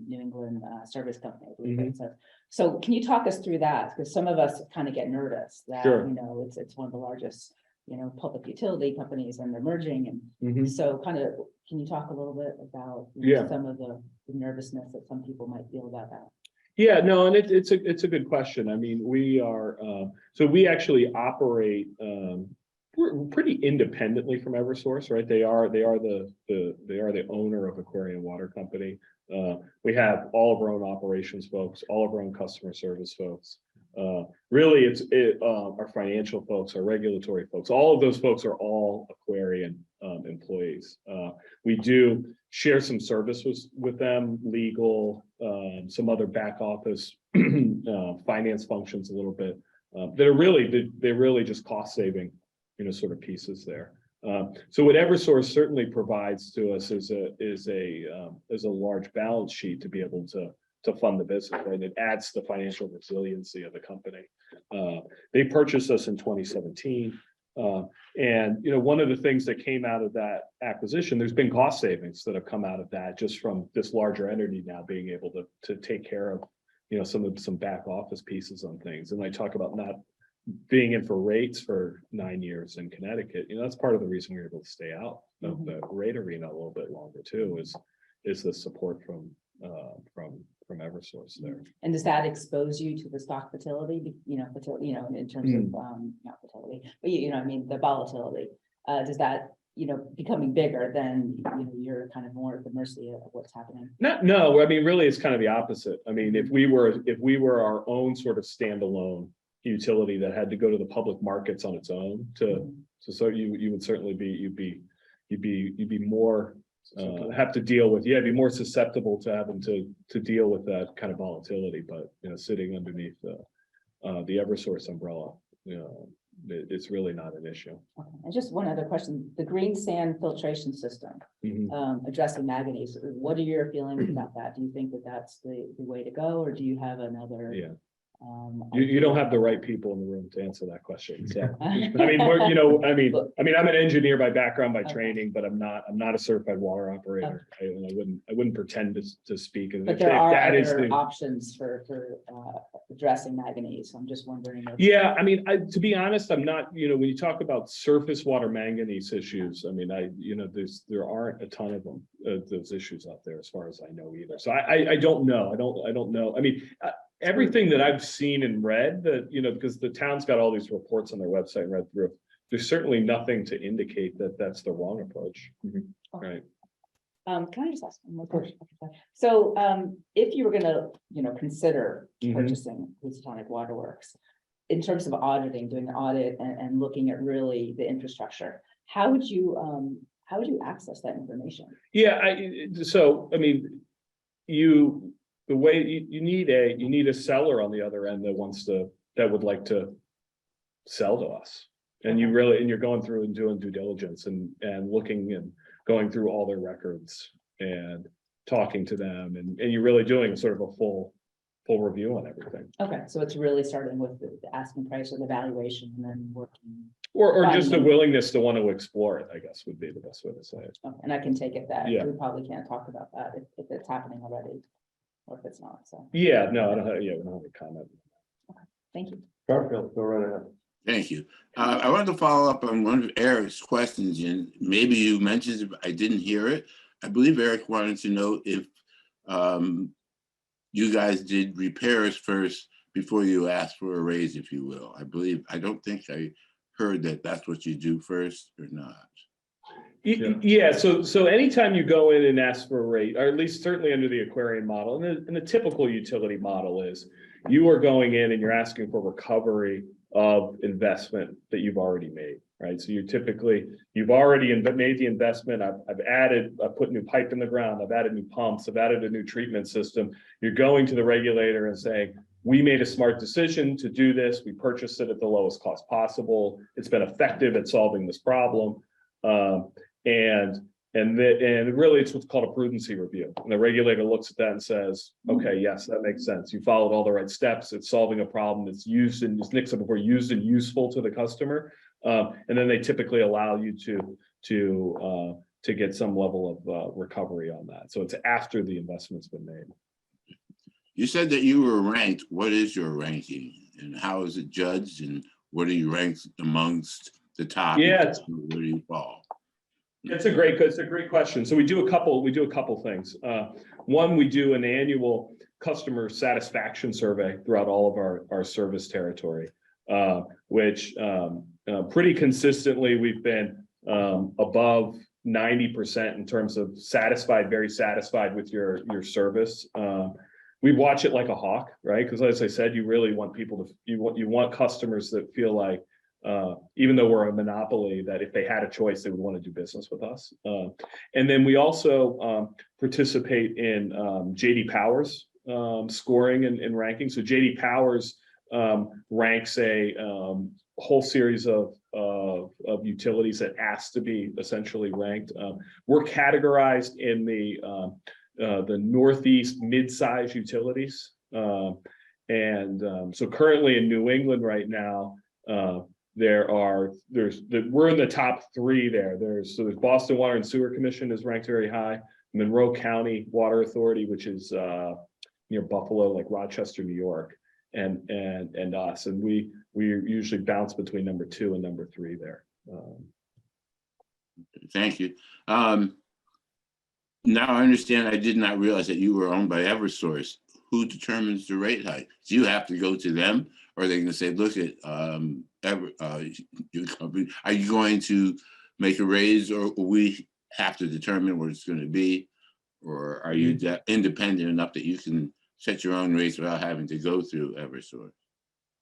New England Service Company, I believe it says. So can you talk us through that? Because some of us kind of get nervous that, you know, it's one of the largest, you know, public utility companies and they're merging. And so kind of, can you talk a little bit about you know, some of the nervousness that some people might feel about that? Yeah, no, and it's a good question. I mean, we are, so we actually operate, we're pretty independently from Eversource, right? They are the owner of Aquarian Water Company. We have all of our own operations folks, all of our own customer service folks. Really, our financial folks, our regulatory folks, all of those folks are all Aquarian employees. We do share some services with them, legal, some other back office finance functions a little bit. They're really just cost saving, you know, sort of pieces there. So what Eversource certainly provides to us is a large balance sheet to be able to fund the business, right? It adds the financial resiliency of the company. They purchased us in 2017. And, you know, one of the things that came out of that acquisition, there's been cost savings that have come out of that just from this larger entity now being able to take care of, you know, some back office pieces on things. And I talk about not being in for rates for 9 years in Connecticut, you know, that's part of the reason we were able to stay out of the rate arena a little bit longer too, is the support from Eversource there. And does that expose you to the stock volatility, you know, in terms of, not volatility, but you know, I mean, the volatility, does that, you know, becoming bigger then, you know, you're kind of more at the mercy of what's happening? No, I mean, really, it's kind of the opposite. I mean, if we were our own sort of standalone utility that had to go to the public markets on its own so you would certainly you'd be more have to deal with, be more susceptible to having to deal with that kind of volatility. But, you know, sitting underneath the Eversource umbrella, you know, it's really not an issue. Okay. And just one other question, the green sand filtration system, addressing manganese, what are your feelings about that? Do you think that that's the way to go, or do you have another? You don't have the right people in the room to answer that question. So, I mean, I'm an engineer by background, by training, but I'm not a certified water operator. I wouldn't pretend to speak. But there are other options for addressing manganese. I'm just wondering. Yeah, I mean, to be honest, I'm not. You know, when you talk about surface water manganese issues, I mean, there aren't a ton of them, those issues out there, as far as I know either. So I don't know. I don't know. I mean. Everything that I've seen and read, that, you know, because the town's got all these reports on their website and read through, there's certainly nothing to indicate that that's the wrong approach. Right. Can I just ask one more question? So if you were going to, you know, consider purchasing Housatonic Waterworks, in terms of auditing, doing an audit and looking at really the infrastructure, how would you access that information? Yeah, the way you need a seller on the other end that would like to sell to us. And you're going through and doing due diligence and looking and going through all their records and talking to them, and you're really doing sort of a full review on everything. Okay, so it's really starting with the asking price or the valuation and then working. Or just a willingness to want to explore it, I guess, would be the best way to say it. Okay, and I can take it that we probably can't talk about that if it's happening already. Or if it's not, so. Yeah, no, I don't have a comment. Okay, thank you. Garfield, go right ahead. Thank you. I wanted to follow up on one of Eric's questions, and maybe you mentioned it, but I didn't hear it. I believe Eric wanted to know if you guys did repairs first before you asked for a raise, if you will. I don't think I heard that that's what you do first or not. Yeah, so anytime you go in and ask for a rate, or at least certainly under the Aquarian model, and the typical utility model is you are going in and you're asking for recovery of investment that you've already made. right? So you've already made the investment. I've put new pipe in the ground. I've added new pumps. I've added a new treatment system. You're going to the regulator and saying, we made a smart decision to do this. We purchased it at the lowest cost possible. It's been effective at solving this problem. And really it's what's called a prudency review. And the regulator looks at that and says, okay, yes, that makes sense. You followed all the right steps. It's solving a problem that's used and, as Nick said before, used and useful to the customer. And then they typically allow you to get some level of recovery on that. So it's after the investment's been made. You said that you were ranked. What is your ranking and how is it judged, and what are you ranked amongst the top? Yeah, where do you fall? It's a great question. So we do a couple things. One, we do an annual customer satisfaction survey throughout all of our service territory, which pretty consistently we've been above 90% in terms of satisfied, very satisfied with your service. We watch it like a hawk, right? Because as I said, you really want people to, you want customers that feel like, even though we're a monopoly, that if they had a choice, they would want to do business with us. And then we also participate in JD Power's scoring and ranking. So JD Power's ranks a whole series of utilities that ask to be essentially ranked. We're categorized in the Northeast mid-size utilities. So currently in New England right now, we're in the top 3 there. There's Boston Water and Sewer Commission is ranked very high. Monroe County Water Authority, which is near Buffalo, like Rochester, New York, and us. And we usually bounce between number 2 and number 3 there. Thank you. Now I understand. I did not realize that you were owned by Eversource. Who determines the rate hike? Do you have to go to them, or are they going to say, look at your company, are you going to make a raise, or we have to determine what it's going to be? Or are you independent enough that you can set your own rates without having to go through Eversource?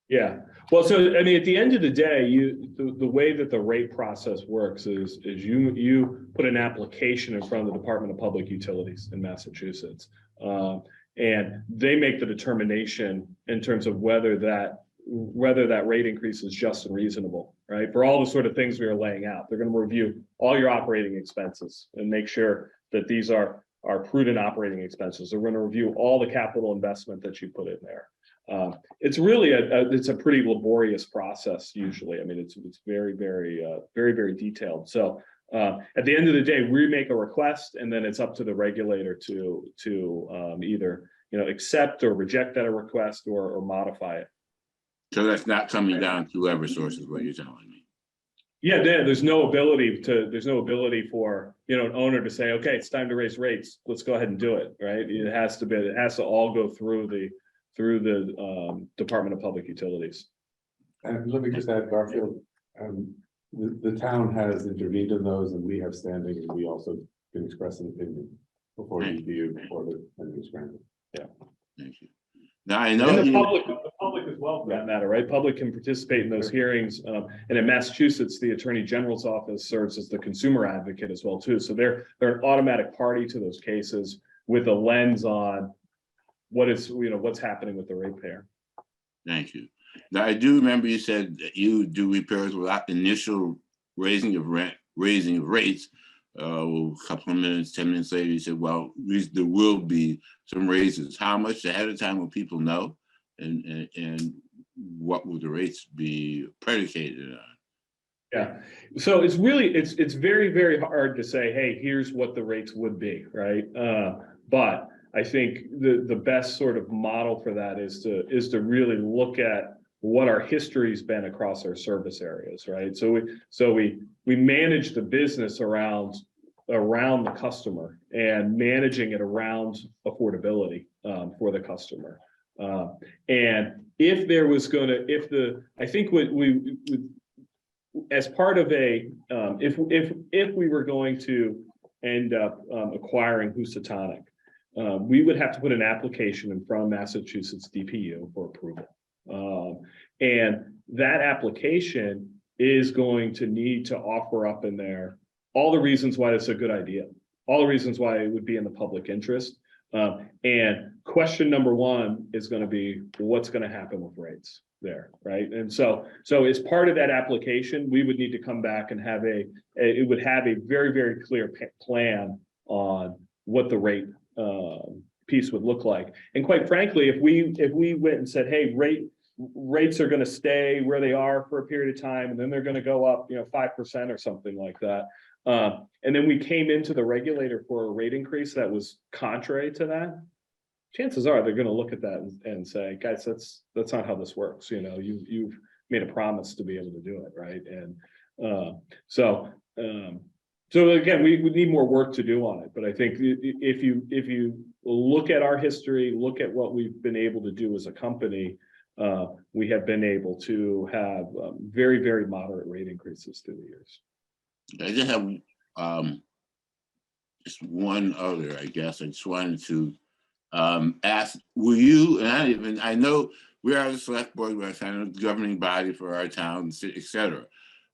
Yeah, well, so I mean, at the end of the day, the way that the rate process works is you put an application in front of the Department of Public Utilities in Massachusetts, and they make the determination in terms of whether that rate increase is just and reasonable, right? For all the sort of things we are laying out, they're going to review all your operating expenses and make sure that these are prudent operating expenses. They're going to review all the capital investment that you put in there. It's really it's a pretty laborious process usually. I mean, it's very, very detailed. So at the end of the day, we make a request, and then it's up to the regulator to either accept or reject that request or modify it. So that's not coming down to Eversource, is what you're telling me. Yeah, there's no ability for an owner to say, okay, it's time to raise rates. Let's go ahead and do it. Right? It has to all go through the Department of Public Utilities. And let me just add, Garfield, the town has intervened in those, and we have standing, and we also can express an opinion before the review, before the is granted. Yeah. Thank you. Now I know and the public as well, for that matter, right? Public can participate in those hearings, and in Massachusetts, the Attorney General's office serves as the consumer advocate as well too. So they're an automatic party to those cases with a lens on what's happening with the ratepayer. Thank you. Now I do remember you said that you do repairs without initial raising of rates. A couple of minutes, 10 minutes later, you said, well, there will be some raises. How much ahead of time will people know? And what will the rates be predicated on? Yeah, so it's very, very hard to say, hey, here's what the rates would be, right? But I think the best sort of model for that is to really look at what our history's been across our service areas, right? So we manage the business around the customer and managing it around affordability for the customer. And if there was I think what we as part of if we were going to end up acquiring Housatonic, we would have to put an application in front of Massachusetts DPU for approval. And that application is going to need to offer up in there all the reasons why it's a good idea, all the reasons why it would be in the public interest. And question number one is going to be, what's going to happen with rates there, right? And so as part of that application, we would need to come back and have it would have a very, very clear plan on what the rate piece would look like. And quite frankly, if we went and said, hey, rates are going to stay where they are for a period of time, and then they're going to go up, 5% or something like that. And then we came into the regulator for a rate increase that was contrary to that. Chances are they're going to look at that and say, guys, that's not how this works. You've made a promise to be able to do it, right? And so again, we would need more work to do on it. But I think if you look at our history, look at what we've been able to do as a company, we have been able to have very, very moderate rate increases through the years. I just have just one other, I guess. I just wanted to ask, will you, and I know we are the select board, we're kind of the governing body for our town, et cetera.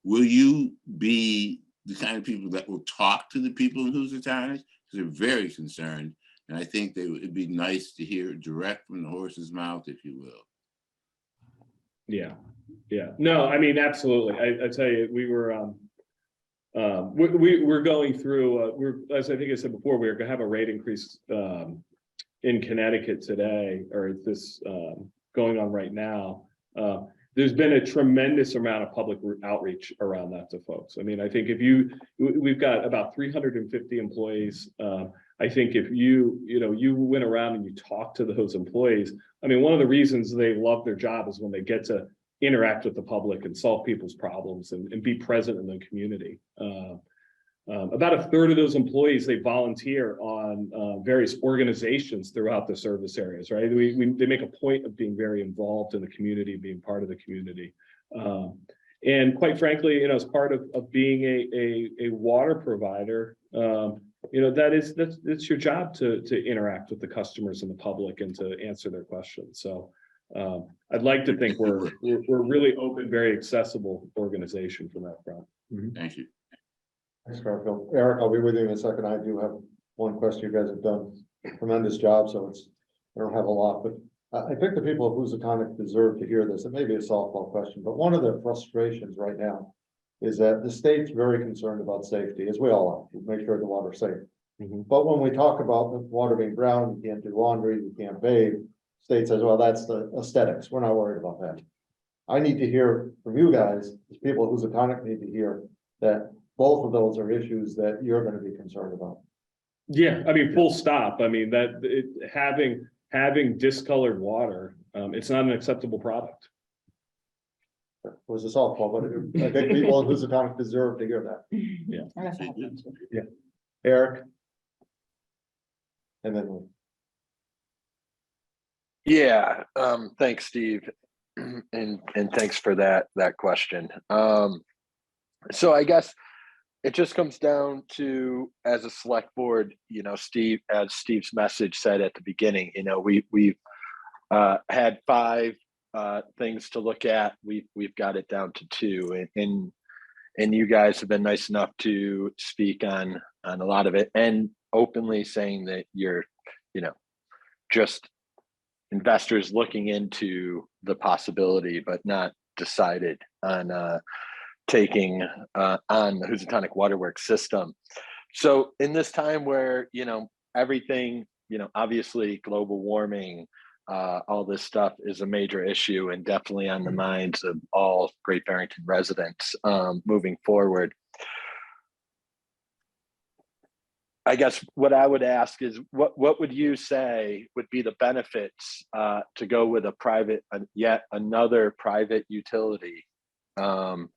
Will you be the kind of people that will talk to the people in Housatonic? Because they're very concerned. And I think it'd be nice to hear direct from the horse's mouth, if you will. Yeah. No, I mean, absolutely. I tell you, we're going through, as I think I said before, we're going to have a rate increase in Connecticut today, or this going on right now. There's been a tremendous amount of public outreach around that to folks. I mean, I think we've got about 350 employees. I think if you went around and you talked to those employees, I mean, one of the reasons they love their job is when they get to interact with the public and solve people's problems and be present in the community. About a third of those employees, they volunteer on various organizations throughout the service areas, right? They make a point of being very involved in the community, being part of the community. And quite frankly, as part of being a water provider, that's your job to interact with the customers and the public and to answer their questions. So I'd like to think we're really open, very accessible organization from that front. Thank you. Thanks, Garfield. Eric, I'll be with you in a second. I do have one question. You guys have done a tremendous job, so I don't have a lot, but I think the people of Housatonic deserve to hear this. It may be a softball question, but one of their frustrations right now is that the state's very concerned about safety, as we all are, make sure the water's safe. But when we talk about the water being brown, you can't do laundry, you can't bathe, state says, well, that's the aesthetics. We're not worried about that. I need to hear from you guys, as people of Housatonic need to hear that both of those are issues that you're going to be concerned about. Yeah, I mean, full stop. I mean, having discolored water, it's not an acceptable product. It was a softball, but I think people in Housatonic deserve to hear that. Yeah. Eric? And then Yeah, thanks, Steve, and thanks for that question. So I guess it just comes down to, as a select board, Steve, as Steve's message said at the beginning, we've had 5 things to look at. We've got it down to 2, and you guys have been nice enough to speak on a lot of it, and openly saying that you're, just investors looking into the possibility, but not decided on taking on the Housatonic Waterworks system. So in this time where, everything, obviously global warming, all this stuff is a major issue and definitely on the minds of all Great Barrington residents moving forward. I guess what I would ask is, what would you say would be the benefits to go with yet another private utility to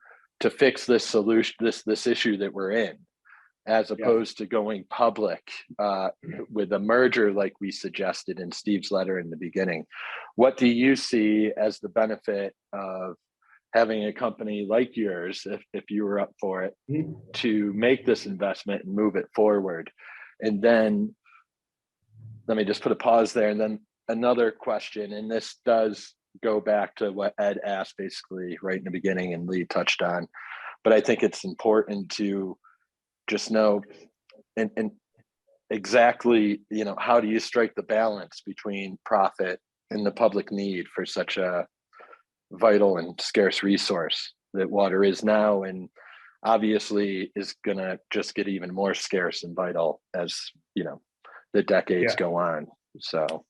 fix this solution, this issue that we're in, as opposed to going public with a merger like we suggested in Steve's letter in the beginning? What do you see as the benefit of having a company like yours, if you were up for it, to make this investment and move it forward? And then let me just put a pause there. And then another question, and this does go back to what Ed asked basically right in the beginning and Lee touched on, but I think it's important to just know and exactly, how do you strike the balance between profit and the public need for such a vital and scarce resource that water is now, and obviously is gonna just get even more scarce and vital as the decades Yeah. go on. So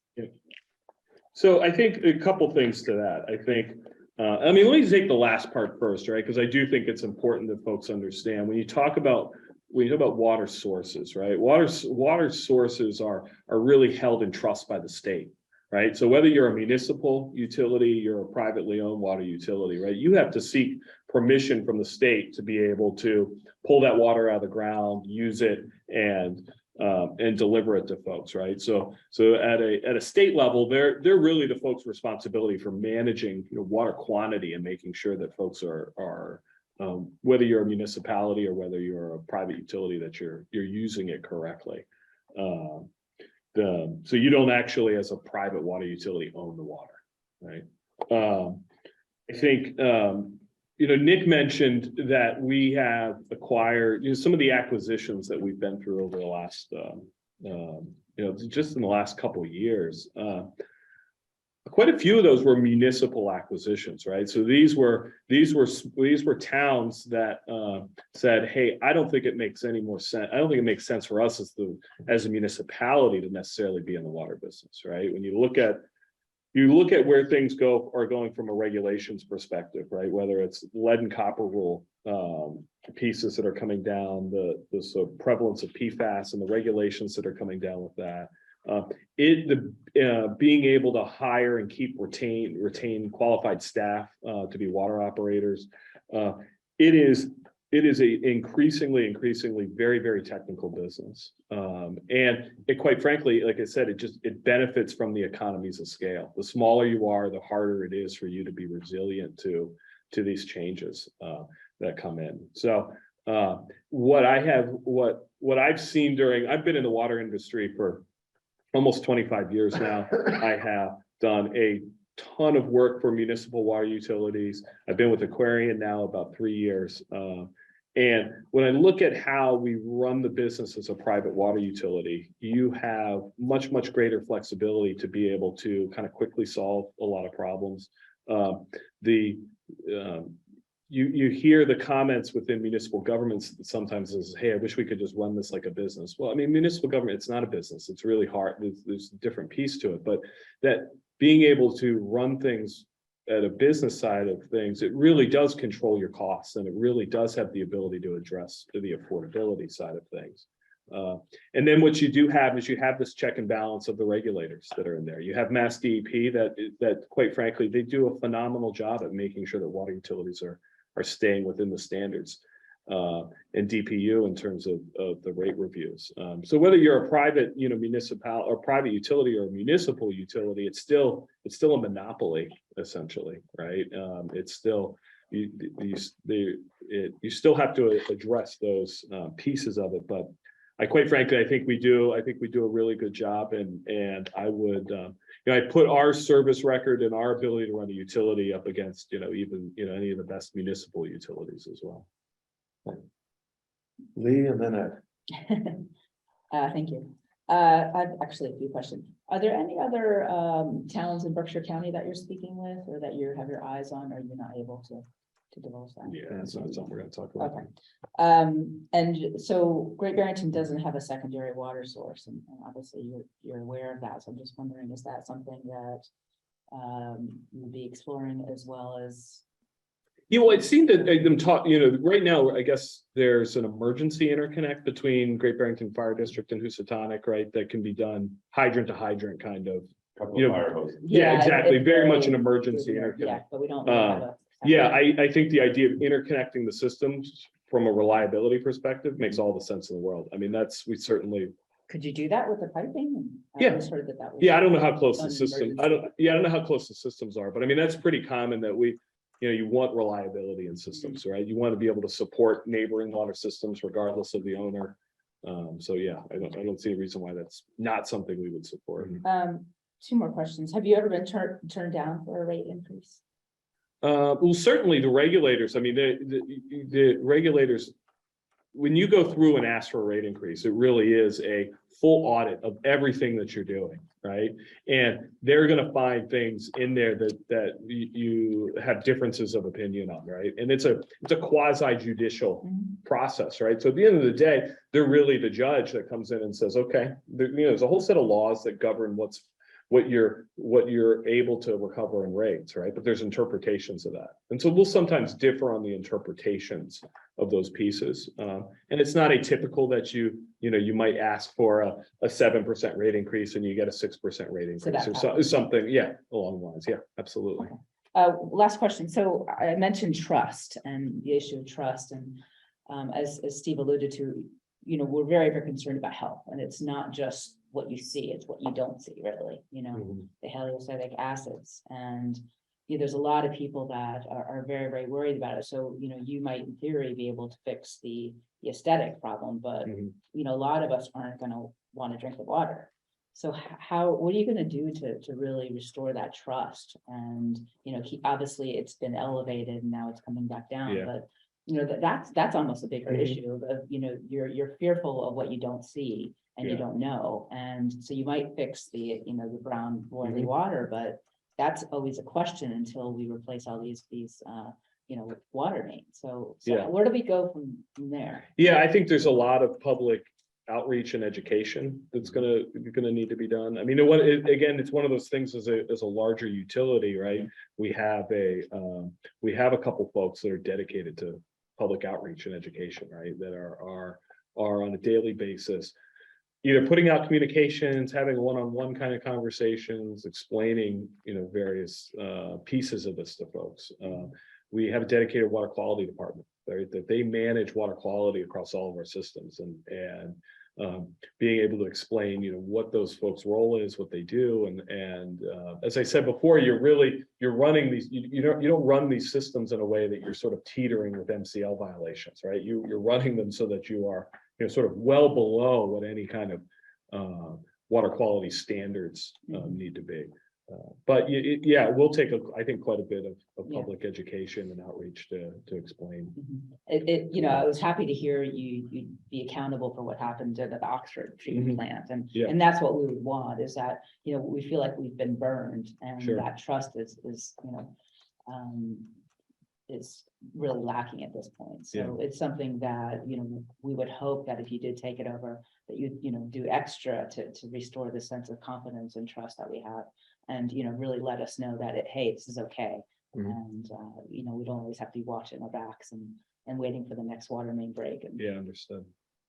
So I think a couple things to that. I think, let me take the last part first, right? Because I do think it's important that folks understand when you talk about water sources, right? Water sources are really held in trust by the state, right? So whether you're a municipal utility, you're a privately owned water utility, right? You have to seek permission from the state to be able to pull that water out of the ground, use it, and deliver it to folks, right? So at a state level, they're really the folks' responsibility for managing water quantity and making sure that folks are whether you're a municipality or whether you're a private utility, that you're using it correctly. So you don't actually, as a private water utility, own the water, right? I think Nick mentioned that we have acquired some of the acquisitions that we've been through over the last just in the last couple of years. Quite a few of those were municipal acquisitions, right? So these were towns that said, "Hey, I don't think it makes any more sense. I don't think it makes sense for us as a municipality to necessarily be in the water business," right? When you look at where things are going from a regulations perspective, right? Whether it's lead and copper rule pieces that are coming down, the sort of prevalence of PFAS and the regulations that are coming down with that. Being able to hire and retain qualified staff to be water operators. It is a increasingly very, very technical business. And it, quite frankly, like I said, it benefits from the economies of scale. The smaller you are, the harder it is for you to be resilient to these changes that come in. So what I've seen I've been in the water industry for almost 25 years now. I have done a ton of work for municipal water utilities. I've been with Aquarian now about 3 years. And when I look at how we run the business as a private water utility, you have much greater flexibility to be able to kind of quickly solve a lot of problems. You hear the comments within municipal governments that sometimes is, "Hey, I wish we could just run this like a business." Well, I mean, municipal government, it's not a business. It's really hard. There's a different piece to it, but that being able to run things at a business side of things, it really does control your costs, and it really does have the ability to address the affordability side of things. And then what you do have is you have this check and balance of the regulators that are in there. You have Mass DEP that quite frankly, they do a phenomenal job at making sure that water utilities are staying within the standards, and DPU in terms of the rate reviews. So whether you're a private, municipal or private utility or a municipal utility, it's still a monopoly essentially, right? It's still you still have to address those pieces of it. But quite frankly, I think we do a really good job, and I would. I put our service record and our ability to run a utility up against, even any of the best municipal utilities as well. Lee, and then Ed. Thank you. I've actually a few questions. Are there any other towns in Berkshire County that you're speaking with, or that you have your eyes on, or you're not able to divulge that? Yeah, that's not something we're going to talk about. Okay. And so Great Barrington doesn't have a secondary water source, and obviously you're aware of that. So I'm just wondering, is that something that you'll be exploring as well as? It seemed that them talk, right now, I guess there's an emergency interconnect between Great Barrington Fire District and Housatonic, right? That can be done hydrant to hydrant kind of. Couple of fire hoses. Yeah, exactly. it's Very much an emergency Yeah, interconnect. but we don't really have a. Yeah, I think the idea of interconnecting the systems from a reliability perspective makes all the sense in the world. I mean, we certainly. Could you do that with the piping? Yeah. I always heard that was. Yeah, I don't know how close the an system, emergency. I don't know how close the systems are, but I mean, that's pretty common that you want reliability in systems, right? You want to be able to support neighboring water systems regardless of the owner. So yeah, I don't see a reason why that's not something we would support. Two more questions. Have you ever been turned down for a rate increase? Well, certainly the regulators, I mean, the regulators, when you go through and ask for a rate increase, it really is a full audit of everything that you're doing, right? And they're gonna find things in there that you have differences of opinion on, right? And it's a quasi judicial process, right? So at the end of the day, they're really the judge that comes in and says, okay, there's a whole set of laws that govern what you're able to recover in rates, right? But there's interpretations of that. And so we'll sometimes differ on the interpretations of those pieces. And it's not atypical that you might ask for a 7% rate increase and you get a 6% rate increase or something, yeah, along the lines. Yeah, absolutely. Last question. So I mentioned trust and the issue of trust. And as Steve alluded to, we're very, very concerned about health. And it's not just what you see, it's what you don't see, really, the hallucinatic acids. And there's a lot of people that are very, very worried about it. So, you might in theory be able to fix the aesthetic problem, but a lot of us aren't going to want to drink the water. So what are you going to do to really restore that trust? And, obviously it's been elevated and now it's coming back down, but that's almost a bigger issue of, you're fearful of what you don't see and you don't know. And so you might fix the brown oily water, but that's always a question until we replace all these water mains. So where do we go from there? Yeah, I think there's a lot of public outreach and education that's gonna need to be done. I mean, again, it's one of those things as a larger utility, right? We have a couple folks that are dedicated to public outreach and education, right? That are on a daily basis, either putting out communications, having one-on-one kind of conversations, explaining, various pieces of this to folks. We have a dedicated water quality department, right? That they manage water quality across all of our systems, and being able to explain, what those folks' role is, what they do, and as I said before, you're running these. You don't run these systems in a way that you're sort of teetering with MCL violations, right? You're running them so that you are sort of well below what any kind of water quality standards need to be. But it will take, I think, quite a bit of public education and outreach to explain. I was happy to hear you'd be accountable for what happened at the Oxford treatment plant. And that's what we would want, is that, we feel like we've been burned, and that trust is really lacking at this point. So it's something that, we would hope that if you did take it over, that you do extra to restore the sense of confidence and trust that we have, and, really let us know that hey, this is okay. And, we don't always have to be watching our backs and waiting for the next water main break. And, Understood.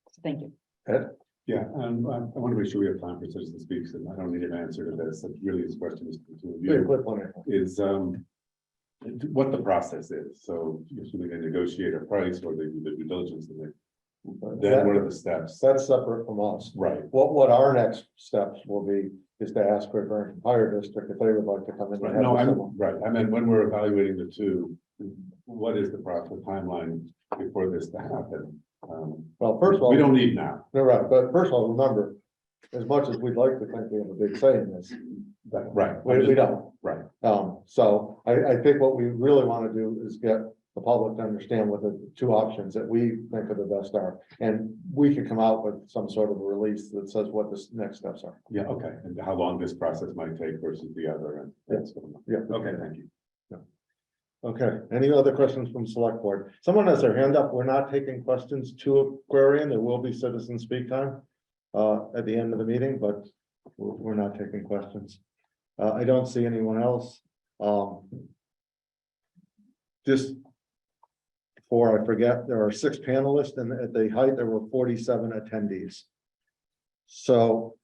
so thank you. Ed? Yeah, I want to make sure we have time for citizen speaks, and I don't need an answer to this. Really, this question is to the two of you. Is what the process is. So usually they negotiate a price, or they do the due diligence, and then what are the steps? That's separate from us. Right. What our next steps will be is to ask our Barrington Fire District if they would like to come in. Right. No, I mean, when we're evaluating the two, what is the proper timeline before this to happen? Well, first of all, we don't need now. No, right, but first of all, remember, as much as we'd like to think we have a big say in this, Right. we don't. Right. So I think what we really want to do is get the public to understand what the two options that we think are the best are, and we could come out with some sort of a release that says what the next steps are. Yeah, okay, and how long this process might take versus the other, and that's okay, thank you. Okay, any other questions from select board? Someone has their hand up. We're not taking questions to Aquarian. There will be citizen speak time at the end of the meeting, but we're not taking questions. I don't see anyone else. Just before I forget, there are 6 panelists, and at the height there were 47 attendees. So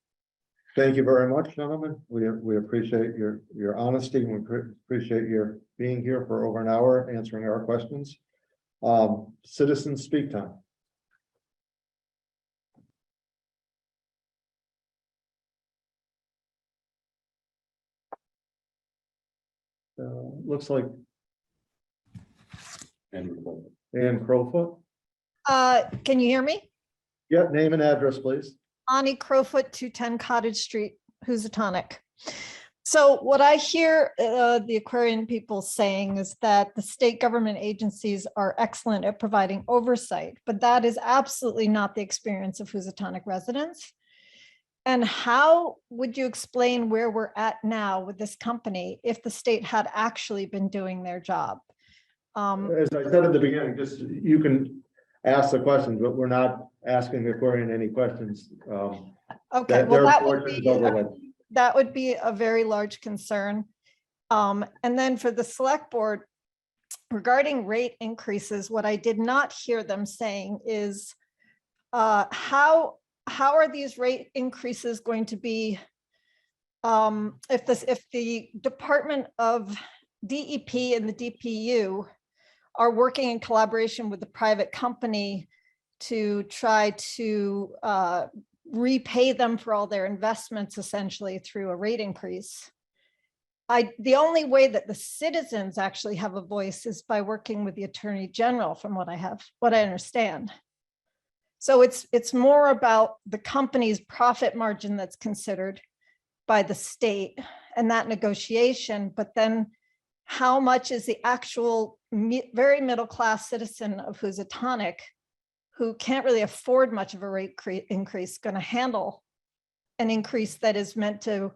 thank you very much, gentlemen. We appreciate your honesty. We appreciate your being here for over an hour answering our questions. Citizen speak time. Looks like Ann Crowfoot. Can you hear me? Yeah, name and address, please. Ani Crowfoot, 210 Cottage Street, Housatonic. So what I hear the Aquarian people saying is that the state government agencies are excellent at providing oversight, but that is absolutely not the experience of Housatonic residents. And how would you explain where we're at now with this company if the state had actually been doing their job? As I said at the beginning, just, you can ask the questions, but we're not asking the Aquarian any questions. Okay, well, Their that would portion is be, overlaid. that would be a very large concern. And then for the select board, regarding rate increases, what I did not hear them saying is how are these rate increases going to be if the Department of DEP and the DPU are working in collaboration with the private company to try to repay them for all their investments essentially through a rate increase. The only way that the citizens actually have a voice is by working with the Attorney General, from what I understand. So it's more about the company's profit margin that's considered by the state and that negotiation, but then how much is the actual very middle-class citizen of Housatonic, who can't really afford much of a rate increase, going to handle an increase that is meant to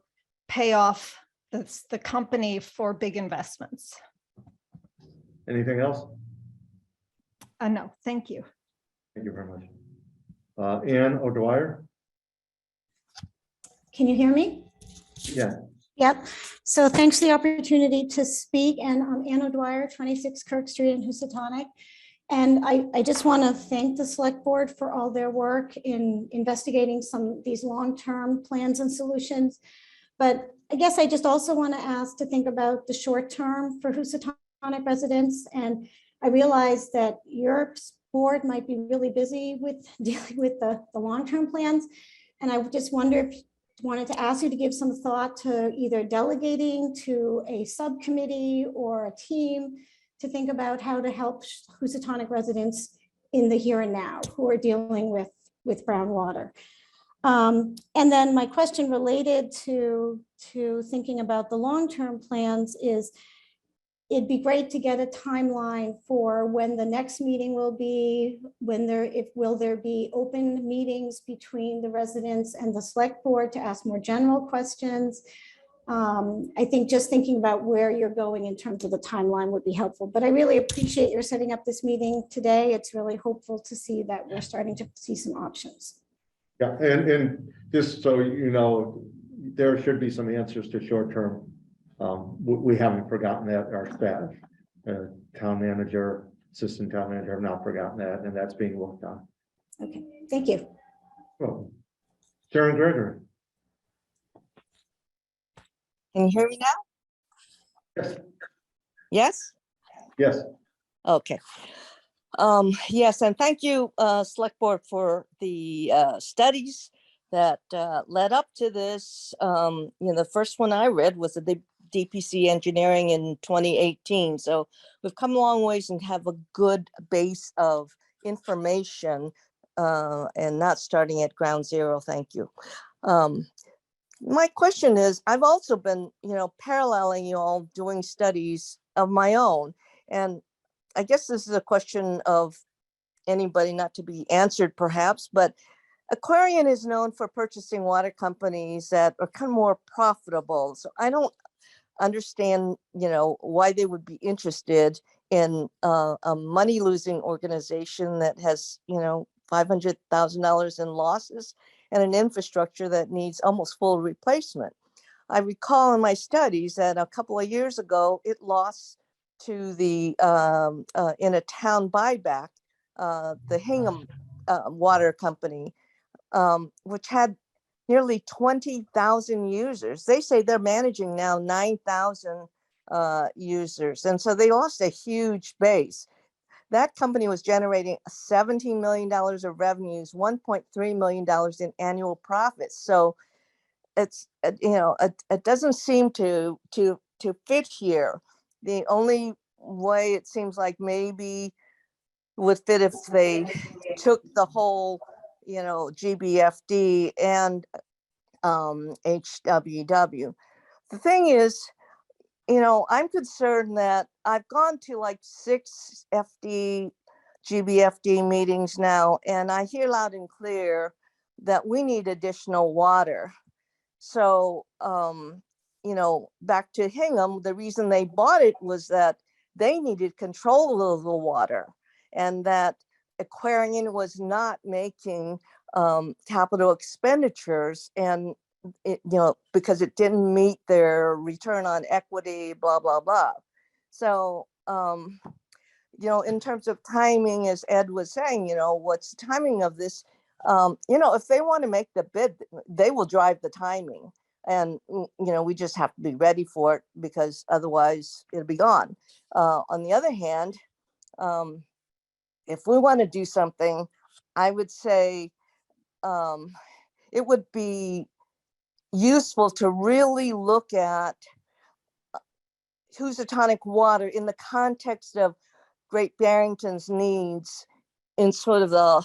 pay off the company for big investments? Anything else? No, thank you. Thank you very much. Ann O'Dwyer? Can you hear me? Yeah. Yep. So thanks for the opportunity to speak. And I'm Ann O'Dwyer, 26 Kirk Street in Housatonic. And I just want to thank the select board for all their work in investigating some of these long-term plans and solutions. But I guess I just also want to ask to think about the short term for Housatonic residents. And I realize that your board might be really busy with dealing with the long-term plans. And I just wanted to ask you to give some thought to either delegating to a subcommittee or a team to think about how to help Housatonic residents in the here and now who are dealing with brown water. And then my question related to thinking about the long-term plans is, it'd be great to get a timeline for when the next meeting will be, will there be open meetings between the residents and the select board to ask more general questions. I think just thinking about where you're going in terms of the timeline would be helpful, but I really appreciate your setting up this meeting today. It's really hopeful to see that we're starting to see some options. Yeah, and just so you know, there should be some answers to short term. We haven't forgotten that, our staff, town manager, assistant town manager have not forgotten that, and that's being worked on. Okay, thank you. Well, Sharon Gregory. Can you hear me now? Yes. Yes? Yes. Okay. Yes, and thank you, Select Board, for the studies that led up to this. The first one I read was the DPC engineering in 2018. So we've come a long ways and have a good base of information and not starting at ground zero. Thank you. My question is, I've also been, paralleling you all doing studies of my own. And I guess this is a question of anybody not to be answered perhaps, but Aquarian is known for purchasing water companies that are kind of more profitable. So I don't understand, why they would be interested in a money losing organization that has, $500,000 in losses and an infrastructure that needs almost full replacement. I recall in my studies that a couple of years ago, it lost to the, in a town buyback, the Hingham Water Company, which had nearly 20,000 users. They say they're managing now 9,000 users. And so they lost a huge base. That company was generating $17 million of revenues, $1.3 million in annual profits. So it's, it doesn't seem to fit here. The only way it seems like maybe would fit if they took the whole, GBFD and HWW. the thing is, I'm concerned that I've gone to like 6 GBFD meetings now, and I hear loud and clear that we need additional water. So, back to Hingham, the reason they bought it was that they needed control of the water, and that Aquarian was not making capital expenditures, and because it didn't meet their return on equity, blah, blah, blah. So, in terms of timing, as Ed was saying, what's the timing of this? If they want to make the bid, they will drive the timing. And, we just have to be ready for it, because otherwise it'll be gone. On the other hand, if we want to do something, I would say it would be useful to really look at Housatonic water in the context of Great Barrington's needs in sort of the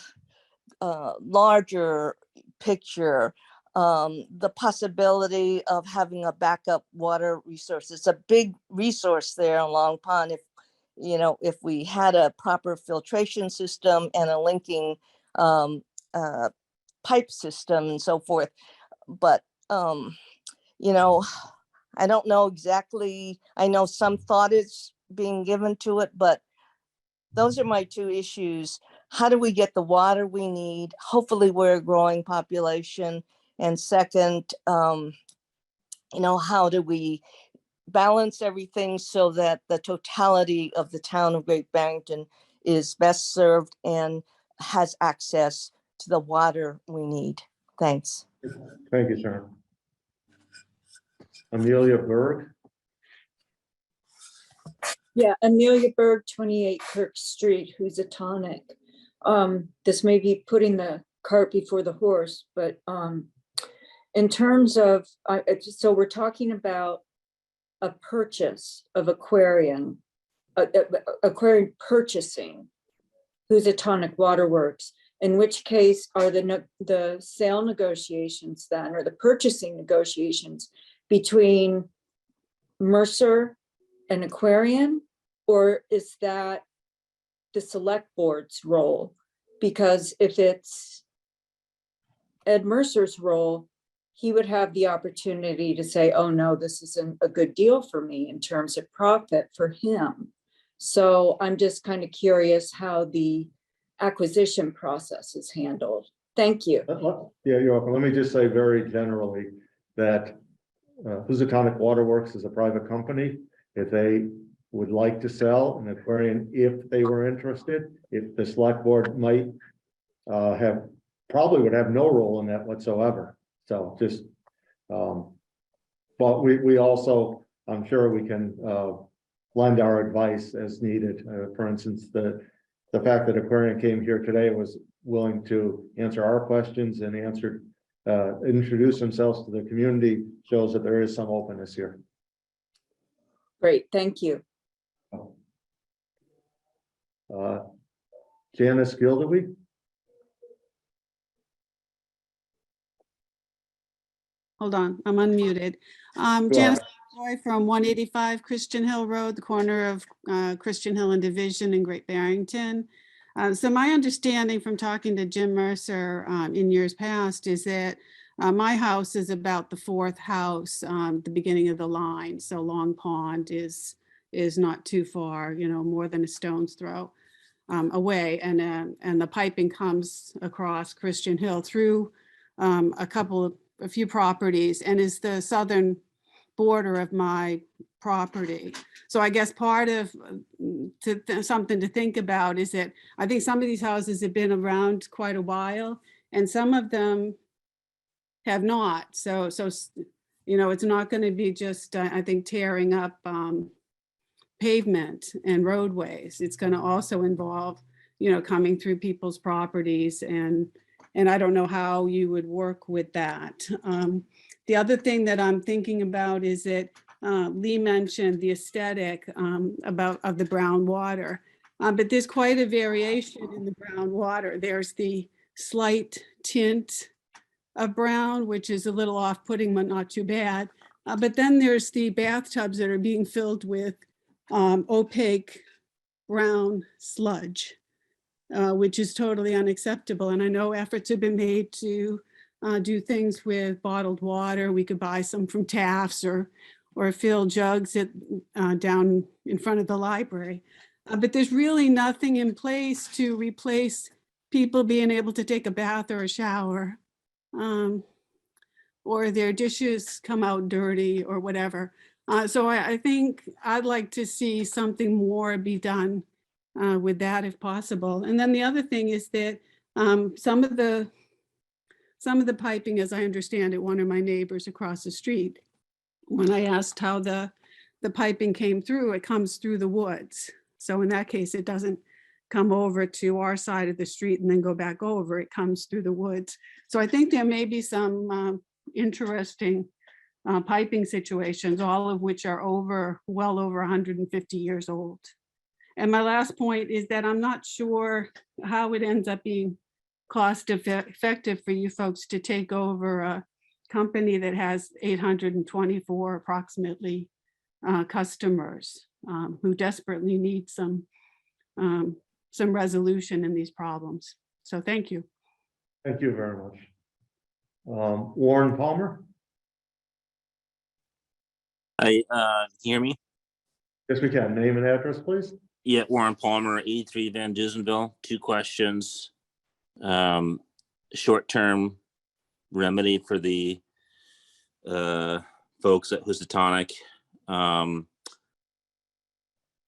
larger picture. The possibility of having a backup water resource. It's a big resource there in Long Pond. If we had a proper filtration system and a linking pipe system and so forth. But, I don't know exactly. I know some thought is being given to it, but those are my two issues. How do we get the water we need? Hopefully we're a growing population. And second, how do we balance everything so that the totality of the town of Great Barrington is best served and has access to the water we need? Thanks. Thank you, Sharon. Amelia Berg. Yeah, Amelia Berg, 28 Kirk Street, Housatonic. This may be putting the cart before the horse, but in terms of, so we're talking about a purchase of Aquarian purchasing Housatonic Waterworks, in which case are the sale negotiations then, or the purchasing negotiations between Mercer and Aquarian, or is that the select board's role? Because if it's Ed Mercer's role, he would have the opportunity to say, oh no, this isn't a good deal for me in terms of profit for him. So I'm just kind of curious how the acquisition process is handled. Thank you. Yeah, you're welcome. Let me just say very generally that Housatonic Waterworks is a private company. If they would like to sell an Aquarian, if they were interested, if the select board might probably would have no role in that whatsoever. So just, but we also, I'm sure we can lend our advice as needed. For instance, the fact that Aquarian came here today was willing to answer our questions and introduce themselves to the community shows that there is some openness here. Great, thank you. Janice Gilderby. Hold on, I'm unmuted. Janice Roy from 185 Christian Hill Road, the corner of Christian Hill and Division in Great Barrington. So my understanding from talking to Jim Mercer in years past is that my house is about the fourth house, the beginning of the line. So Long Pond is not too far, more than a stone's throw away. And the piping comes across Christian Hill through a few properties and is the southern border of my property. So I guess part of something to think about is that I think some of these houses have been around quite a while and some of them have not. So it's not going to be just, I think, tearing up pavement and roadways. It's going to also involve, coming through people's properties and I don't know how you would work with that. The other thing that I'm thinking about is that Lee mentioned the aesthetic of the brown water, but there's quite a variation in the brown water. There's the slight tint of brown, which is a little off-putting, but not too bad. But then there's the bathtubs that are being filled with opaque brown sludge, which is totally unacceptable. And I know efforts have been made to do things with bottled water. We could buy some from Taft's or fill jugs down in front of the library. But there's really nothing in place to replace people being able to take a bath or a shower, or their dishes come out dirty or whatever. So I think I'd like to see something more be done with that if possible. And then the other thing is that some of the piping, as I understand it, one of my neighbors across the street, when I asked how the piping came through, it comes through the woods. So in that case, it doesn't come over to our side of the street and then go back over, it comes through the woods. So I think there may be some interesting piping situations, all of which are well over 150 years old. And my last point is that I'm not sure how it ends up being cost effective for you folks to take over a company that has 824 approximately customers who desperately need some resolution in these problems. So thank you. Thank you very much. Warren Palmer? Hi, hear me? Yes, we can. Name and address, please. Yeah, Warren Palmer, 83 Van Dusenville. 2 questions. Short-term remedy for the folks at Housatonic.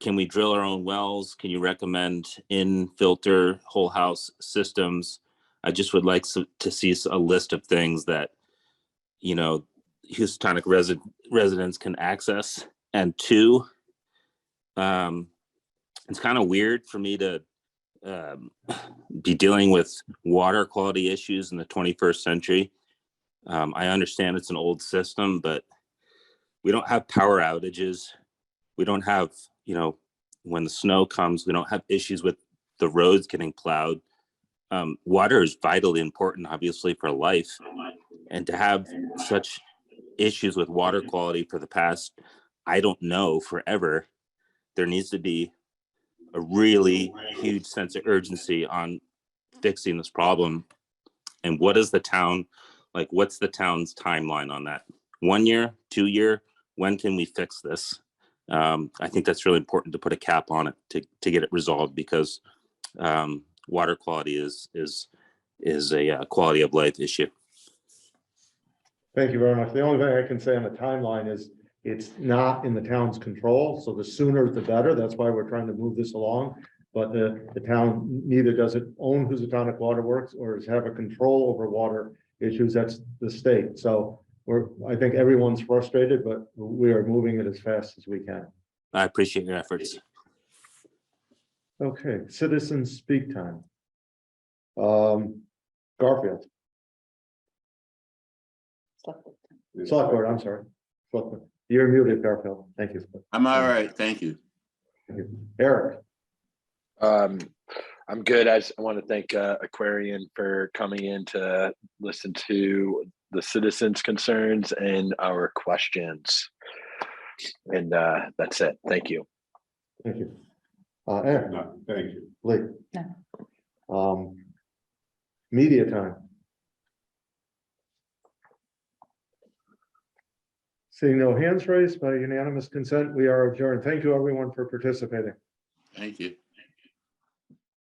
Can we drill our own wells? Can you recommend in-filter whole house systems? I just would like to see a list of things that, you know, Housatonic residents can access. And 2, it's kind of weird for me to be dealing with water quality issues in the 21st century. I understand it's an old system, but we don't have power outages. We don't have, you know, when the snow comes, we don't have issues with the roads getting plowed. Water is vitally important, obviously, for life. And to have such issues with water quality for the past, I don't know, forever, there needs to be a really huge sense of urgency on fixing this problem. And what is the town, like, what's the town's timeline on that? 1 year, 2 year? When can we fix this? I think that's really important to put a cap on it to get it resolved, because water quality is a quality of life issue. Thank you very much. The only thing I can say on the timeline is it's not in the town's control, so the sooner the better. That's why we're trying to move this along. But the town neither does it own Housatonic Waterworks or have a control over water issues. That's the state. So I think everyone's frustrated, but we are moving it as fast as we can. I appreciate your efforts. Okay, citizens speak time. Garfield. Selectboard, I'm sorry. Selectboard. You're muted, Garfield. Thank you. I'm all right. Thank you. Thank you. Eric. I'm good. I want to thank Aquarian for coming in to listen to the citizens' concerns and our questions. And that's it. Thank you. Thank you. Aaron. No, thank you. Lee. No. Media time. Seeing no hands raised, by unanimous consent, we are adjourned. Thank you, everyone, for participating. Thank you.